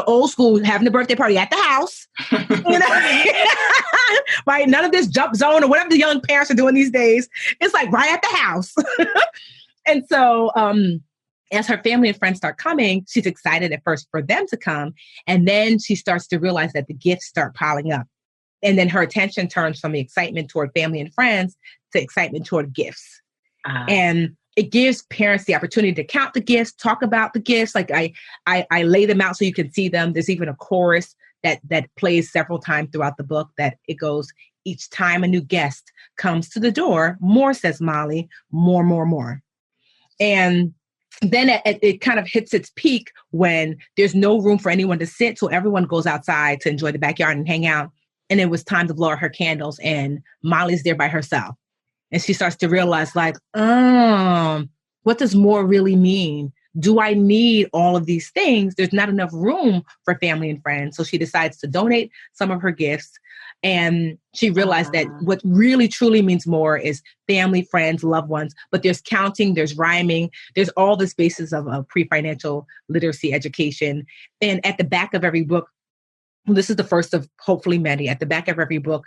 old school, having a birthday party at the house. Right? None of this jump zone or whatever the young parents are doing these days. It's like right at the house. And so as her family and friends start coming, she's excited at first for them to come. And then she starts to realize that the gifts start piling up. And then her attention turns from the excitement toward family and friends to excitement toward gifts. And it gives parents the opportunity to count the gifts, talk about the gifts. Like I lay them out so you can see them. There's even a chorus that plays several times throughout the book that it goes, each time a new guest comes to the door, more, says Molly, more, more, more. And then it kind of hits its peak when there's no room for anyone to sit. So everyone goes outside to enjoy the backyard and hang out. And it was time to blow out her candles, and Molly's there by herself. And she starts to realize like, what does more really mean? Do I need all of these things? There's not enough room for family and friends. So she decides to donate some of her gifts. And she realized that what really truly means more is family, friends, loved ones. But there's counting, there's rhyming, there's all this basis of pre-financial literacy education. And at the back of every book, this is the first of hopefully many. At the back of every book,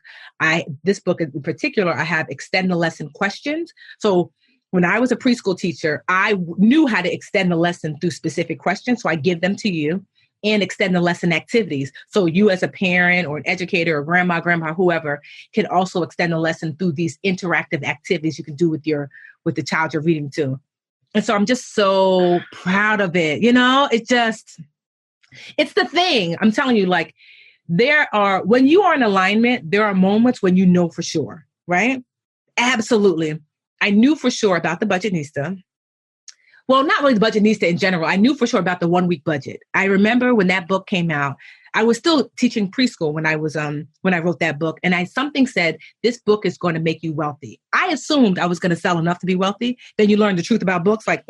this book in particular, I have extend the lesson questions. So when I was a preschool teacher, I knew how to extend the lesson through specific questions. So I give them to you, and extend the lesson activities. So you as a parent or an educator or grandma, whoever, can also extend the lesson through these interactive activities you can do with the child you're reading to. And so I'm just so proud of it. It's the thing. I'm telling you, like, when you are in alignment, there are moments when you know for sure, right? Absolutely. I knew for sure about the Budgetnista. Well, not really the Budgetnista in general. I knew for sure about the 1 week budget. I remember when that book came out, I was still teaching preschool when I wrote that book. And something said, this book is going to make you wealthy. I assumed I was going to sell enough to be wealthy. Then you learn the truth about books, like,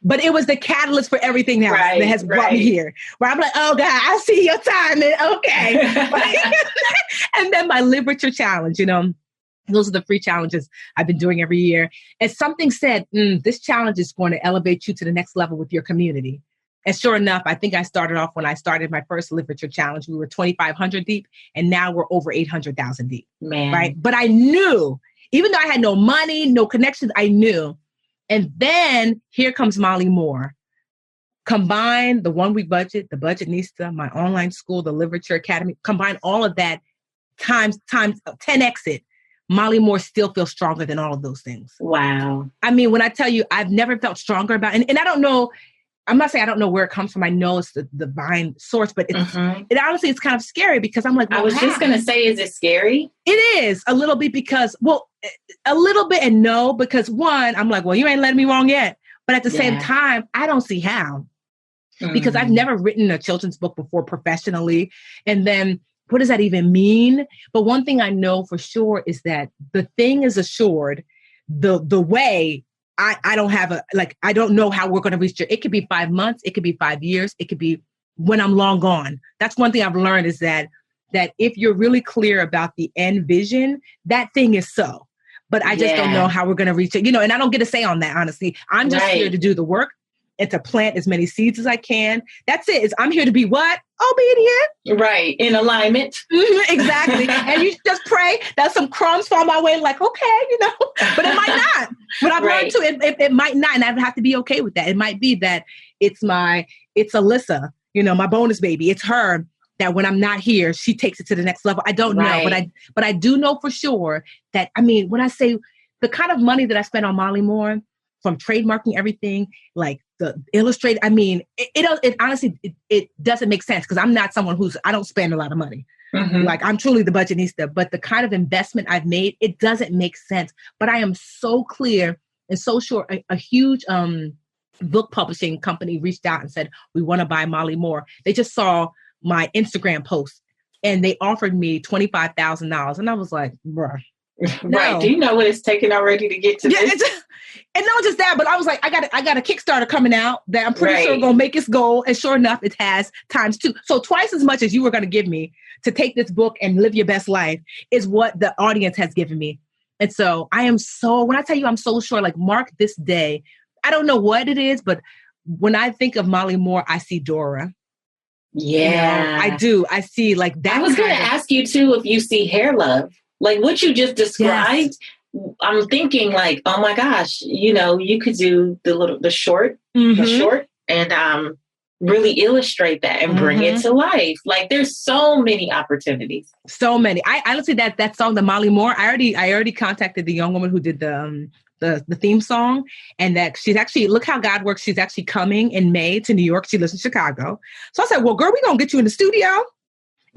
But it was the catalyst for everything else that has brought me here. Where I'm like, oh God, I see your timing. Okay. And then my literature challenge, those are the free challenges I've been doing every year. And something said, this challenge is going to elevate you to the next level with your community. And sure enough, I think I started off when I started my first literature challenge. We were 2,500 deep, and now we're over 800,000 deep. Man. Right. But I knew, even though I had no money, no connections, I knew. And then here comes Molly Moore. Combine the 1 week budget, the Budgetnista, my online school, the Literature Academy, combine all of that times 10x it. Molly Moore still feels stronger than all of those things. Wow. I mean, when I tell you, I've never felt stronger about, and I don't know, I'm not saying I don't know where it comes from. I know it's the divine source, but it honestly, it's kind of scary because I'm like, well, I was just going to say, is it scary? It is a little bit because, a little bit and no, because one, I'm like, well, you ain't letting me wrong yet. But at the same time, I don't see how, because I've never written a children's book before professionally. And then what does that even mean? But one thing I know for sure is that the thing is assured. The way I don't have I don't know how we're going to reach it. It could be 5 months. It could be 5 years. It could be when I'm long gone. That's one thing I've learned is that if you're really clear about the end vision, that thing is so. But I just don't know how we're going to reach it, and I don't get a say on that, honestly. I'm just here to do the work and to plant as many seeds as I can. That's it. I'm here to be what? Obedient. Right. In alignment. Exactly. And you just pray that some crumbs fall my way, like, okay, but it might not. But I've learned too, it might not. And I have to be okay with that. It might be that it's Alyssa, my bonus baby. It's her that when I'm not here, she takes it to the next level. I don't know, but I do know for sure that, when I say the kind of money that I spent on Molly Moore, from trademarking everything, like the illustrated. I mean, it honestly, it doesn't make sense because I'm not someone I don't spend a lot of money. Mm-hmm. Like I'm truly the budgetnista, but the kind of investment I've made, it doesn't make sense. But I am so clear and so sure. A huge book publishing company reached out and said, we want to buy Molly Moore. They just saw my Instagram post and they offered me $25,000. And I was like, bruh. No. Right. Do you know what it's taken already to get to this? And not just that, but I was like, I got a Kickstarter coming out that I'm pretty sure going to make its goal. And sure enough, it has ×2. So twice as much as you were going to give me to take this book and live your best life is what the audience has given me. And so when I tell you I'm so sure, like mark this day, I don't know what it is, but when I think of Molly Moore, I see Dora. Yeah, I do. I see like that. I was going to ask you too, if you see Hair Love, like what you just described. Yes. I'm thinking like, oh my gosh, you could do the short and really illustrate that and bring it to life. Like there's so many opportunities. So many. I honestly, that song, the Molly Moore, I already contacted the young woman who did the theme song, and that she's actually, look how God works. She's actually coming in May to New York. She lives in Chicago. So I said, well, girl, we're going to get you in the studio.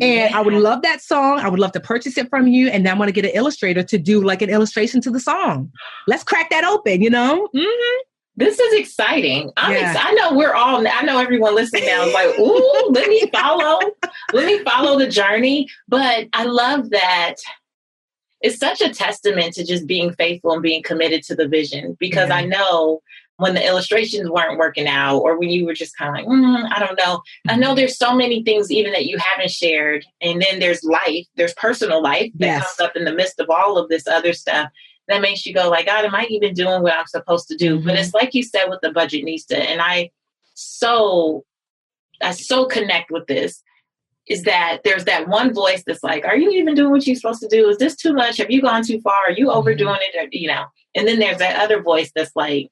And I would love that song. I would love to purchase it from you. And then I want to get an illustrator to do like an illustration to the song. Let's crack that open, Mm-hmm. This is exciting. I know everyone listening now is like, ooh, let me follow the journey. But I love that it's such a testament to just being faithful and being committed to the vision, because I know when the illustrations weren't working out or when you were just kind of like, I don't know. I know there's so many things even that you haven't shared. And then there's personal life that comes up in the midst of all of this other stuff that makes you go like, God, am I even doing what I'm supposed to do? Mm-hmm. But it's like you said with the Budgetnista, and I so connect with this, is that there's that one voice that's like, are you even doing what you're supposed to do? Is this too much? Have you gone too far? Are you overdoing it? Or, and then there's that other voice that's like,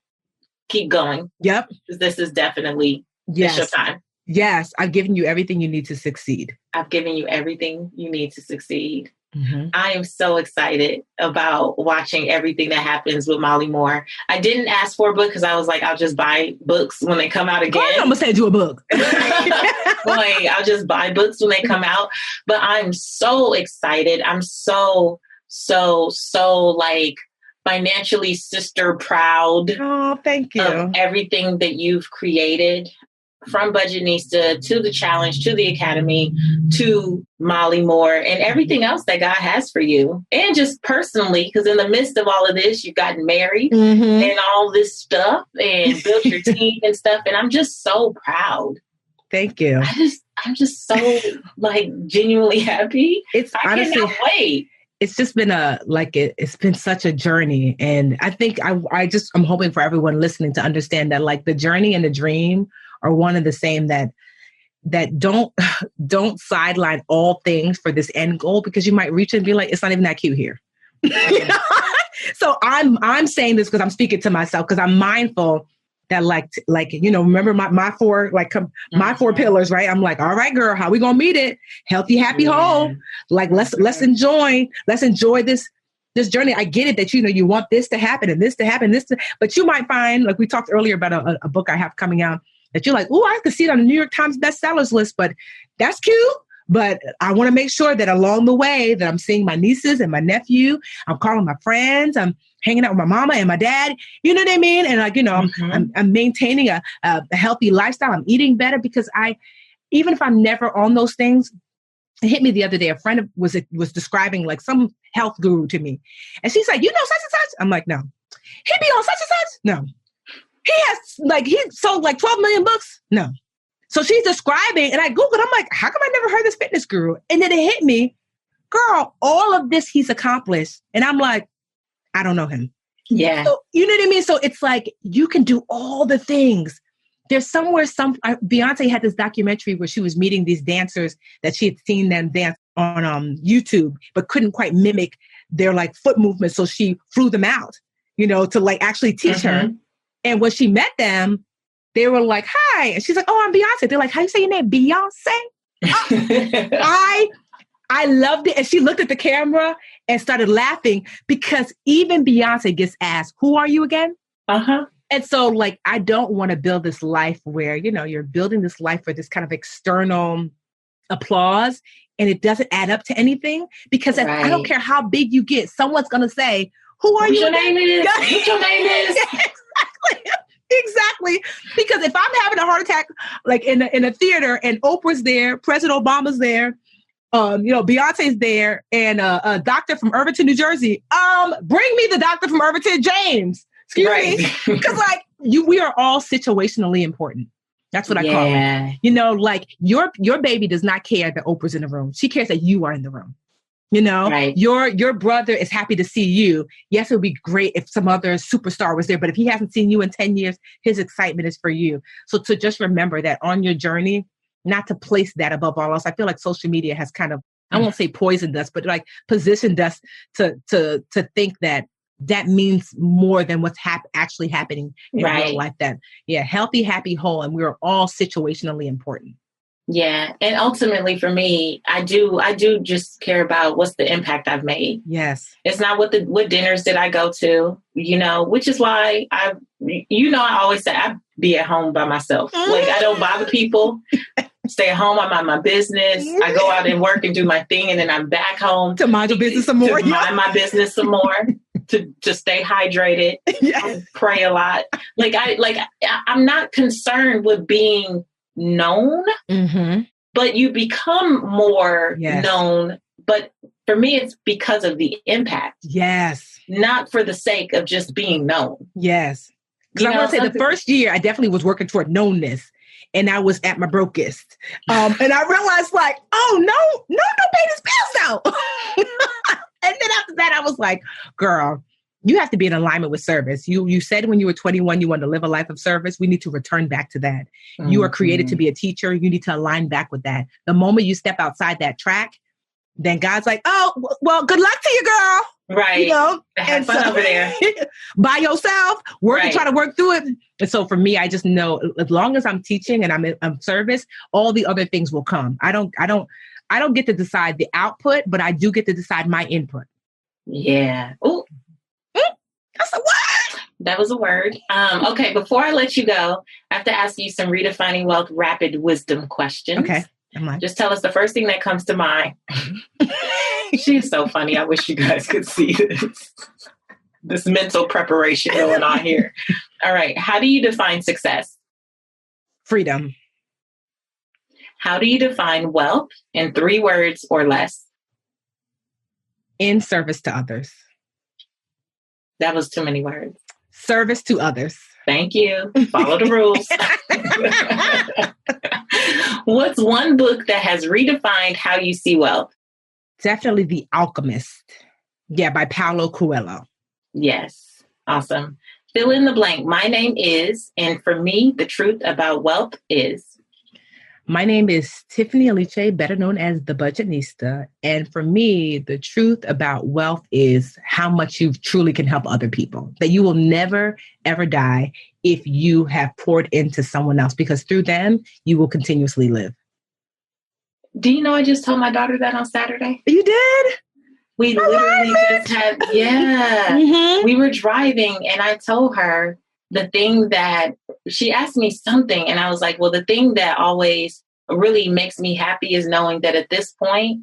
keep going. Yep. This is definitely it's your time. Yes. I've given you everything you need to succeed. I've given you everything you need to succeed. Mm-hmm. I am so excited about watching everything that happens with Molly Moore. I didn't ask for a book because I was like, I'll just buy books when they come out again. I'm going to send you a book. I'll just buy books when they come out. But I'm so excited. I'm so like financially sister proud. Oh, thank you. Of everything that you've created, from Budgetnista to the challenge, to the academy, to Molly Moore, and everything else that God has for you. And just personally, because in the midst of all of this, you've gotten married and all this stuff and built your team and stuff. And I'm just so proud. Thank you. I'm just so like genuinely happy. I cannot wait. It's just been it's been such a journey. And I think I'm hoping for everyone listening to understand that like the journey and the dream are one and the same, that don't sideline all things for this end goal, because you might reach it and be like, it's not even that cute here. So I'm saying this because I'm speaking to myself, because I'm mindful that remember my four, my 4 pillars, right? I'm like, all right, girl, how we going to meet it? Healthy, happy, whole. Like, let's enjoy this journey. I get it that, you want this to happen and this to happen, but you might find, like we talked earlier about a book I have coming out, that you're like, oh, I could see it on the New York Times bestsellers list, but that's cute. But I want to make sure that along the way that I'm seeing my nieces and my nephew, I'm calling my friends, I'm hanging out with my mama and my dad, you know what I mean? And I'm maintaining a healthy lifestyle. I'm eating better, because even if I'm never on those things, it hit me the other day. A friend was describing like some health guru to me. And she's like, such and such? I'm like, no. He be on such and such? No. He sold like 12 million books? No. So she's describing, and I Googled, I'm like, how come I never heard this fitness guru? And then it hit me, girl, all of this he's accomplished. And I'm like, I don't know him. Yeah. So, you know what I mean? So it's like, you can do all the things. There's somewhere, Beyonce had this documentary where she was meeting these dancers that she had seen them dance on YouTube, but couldn't quite mimic their like foot movements. So she flew them out, to like actually teach her. And when she met them, they were like, hi. And she's like, oh, I'm Beyonce. They're like, how you say your name? Beyonce? Oh, I loved it. And she looked at the camera and started laughing, because even Beyonce gets asked, who are you again? Uh-huh. And so like, I don't want to build this life where, you're building this life for this kind of external applause and it doesn't add up to anything, because I don't care how big you get, someone's going to say, who are you? Your name is? What your name is? Exactly. Because if I'm having a heart attack, like in a theater, and Oprah's there, President Obama's there, Beyonce's there, and a doctor from Irvington, New Jersey, bring me the doctor from Irvington, James. Excuse me. Because like we are all situationally important. That's what I call it. Like your baby does not care that Oprah's in the room. She cares that you are in the room. Your brother is happy to see you. Yes, it would be great if some other superstar was there, but if he hasn't seen you in 10 years, his excitement is for you. So to just remember that on your journey, not to place that above all else. I feel like social media has kind of, I won't say poisoned us, but like positioned us to think that means more than what's actually happening in real life. Healthy, happy, whole, and we're all situationally important. Yeah. And ultimately for me, I do just care about what's the impact I've made. Yes. It's not what dinners did I go to, which is why I always say I be at home by myself. Like I don't bother people, stay at home. I mind my business. I go out and work and do my thing. And then I'm back home to mind your business some more. To mind my business some more, to stay hydrated, pray a lot. I'm not concerned with being known, but you become more known. But for me, it's because of the impact. Yes. Not for the sake of just being known. Yes. Because I'm going to say the first year I definitely was working toward knownness, and I was at my brokest. And I realized like, no pay this bills out. And then after that, I was like, girl, you have to be in alignment with service. You said when you were 21, you wanted to live a life of service. We need to return back to that. You are created to be a teacher. You need to align back with that. The moment you step outside that track, then God's like, oh, well, good luck to you, girl. Right. Have fun over there. By yourself, and try to work through it. And so for me, I just know as long as I'm teaching and I'm in service, all the other things will come. I don't get to decide the output, but I do get to decide my input. Yeah. Ooh. That's a word. That was a word. Okay. Before I let you go, I have to ask you some Redefining Wealth rapid wisdom questions. Okay. Just tell us the first thing that comes to mind. She's so funny. I wish you guys could see this mental preparation going on here. All right. How do you define success? Freedom. How do you define wealth in 3 words or less? In service to others. That was too many words. Service to others. Thank you. Follow the rules. What's one book that has redefined how you see wealth? Definitely The Alchemist. Yeah, by Paulo Coelho. Yes. Awesome. Fill in the blank. My name is, and for me, the truth about wealth is. My name is Tiffany Aliche, better known as the Budgetnista. And for me, the truth about wealth is how much you truly can help other people. That you will never, ever die if you have poured into someone else, because through them, you will continuously live. Do you know I just told my daughter that on Saturday? You did? We literally just had, we were driving and I told her the thing that she asked me something. And I was like, well, the thing that always really makes me happy is knowing that at this point,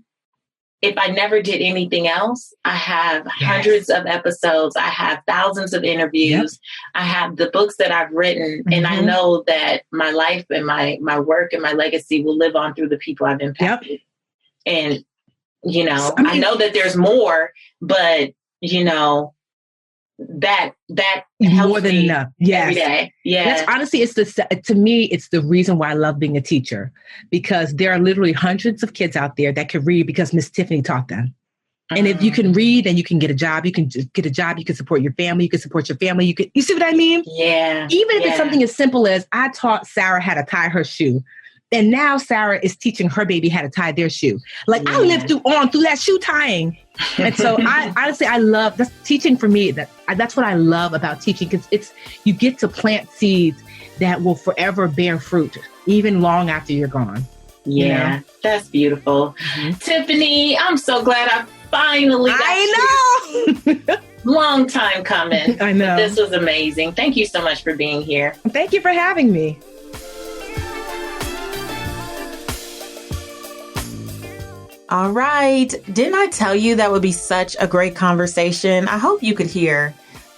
if I never did anything else, I have hundreds of episodes. I have thousands of interviews. I have the books that I've written. And I know that my life and my work and my legacy will live on through the people I've impacted. And, I know that there's more, but, that helps more than me enough. Every day. Yeah. That's honestly, to me, it's the reason why I love being a teacher, because there are literally hundreds of kids out there that can read because Miss Tiffany taught them. And if you can read, then you can get a job. You can get a job. You can support your family. You can support your family. You see what I mean? Yeah. Even if it's something as simple as I taught Sarah how to tie her shoe. And now Sarah is teaching her baby how to tie their shoe. Like I lived through that shoe tying. And so I love that's teaching for me. That's what I love about teaching, because you get to plant seeds that will forever bear fruit, even long after you're gone. Yeah, that's beautiful. Tiffany, I'm so glad I finally got I know. Long time coming. I know. This was amazing. Thank you so much for being here. Thank you for having me. All right. Didn't I tell you that would be such a great conversation? I hope you could hear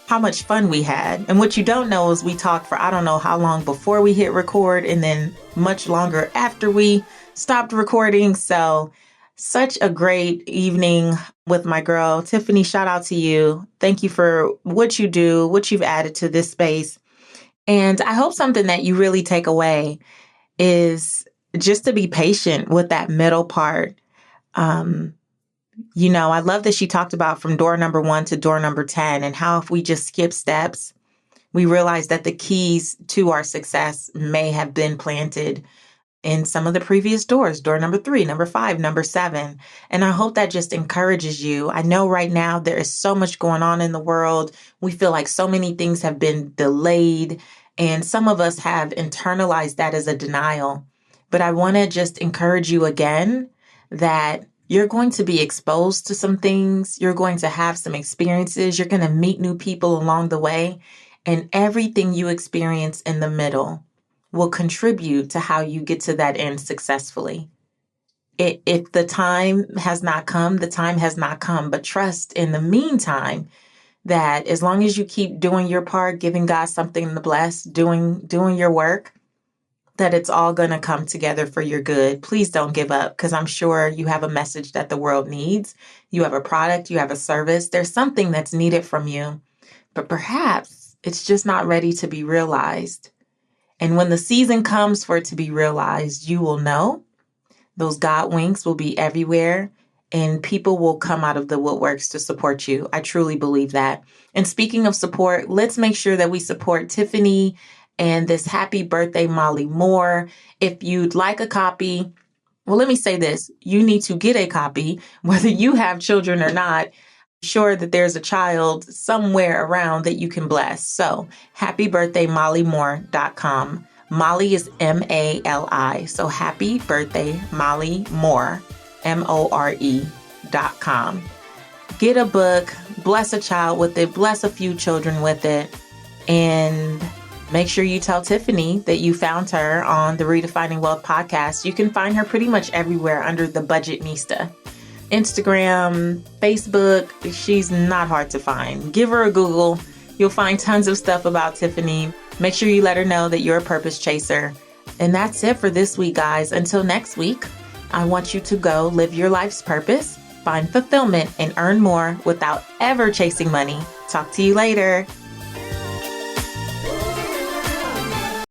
how much fun we had. And what you don't know is we talked for I don't know how long before we hit record and then much longer after we stopped recording. So such a great evening with my girl. Tiffany, shout out to you. Thank you for what you do, what you've added to this space. And I hope something that you really take away is just to be patient with that middle part. I love that she talked about from door number 1 to door number 10 and how if we just skip steps, we realize that the keys to our success may have been planted in some of the previous doors, door number 3, number 5, number 7. And I hope that just encourages you. I know right now there is so much going on in the world. We feel like so many things have been delayed, and some of us have internalized that as a denial. But I want to just encourage you again that you're going to be exposed to some things. You're going to have some experiences. You're going to meet new people along the way. And everything you experience in the middle will contribute to how you get to that end successfully. If the time has not come, the time has not come. But trust in the meantime that as long as you keep doing your part, giving God something to bless, doing your work, that it's all going to come together for your good. Please don't give up, because I'm sure you have a message that the world needs. You have a product, you have a service. There's something that's needed from you, but perhaps it's just not ready to be realized. And when the season comes for it to be realized, you will know. Those God winks will be everywhere, and people will come out of the woodworks to support you. I truly believe that. And speaking of support, let's make sure that we support Tiffany and this happy birthday, Molly Moore. If you'd like a copy, well, let me say this. You need to get a copy, whether you have children or not. I'm sure that there's a child somewhere around that you can bless. So happybirthaymollymoore.com. Molly is M-A-L-I. So happy birthday, Molly Moore, MORE.com. Get a book, bless a child with it, bless a few children with it, and make sure you tell Tiffany that you found her on the Redefining Wealth podcast. You can find her pretty much everywhere under the Budgetnista. Instagram, Facebook, she's not hard to find. Give her a Google. You'll find tons of stuff about Tiffany. Make sure you let her know that you're a purpose chaser. And that's it for this week, guys. Until next week, I want you to go live your life's purpose, find fulfillment, and earn more without ever chasing money. Talk to you later.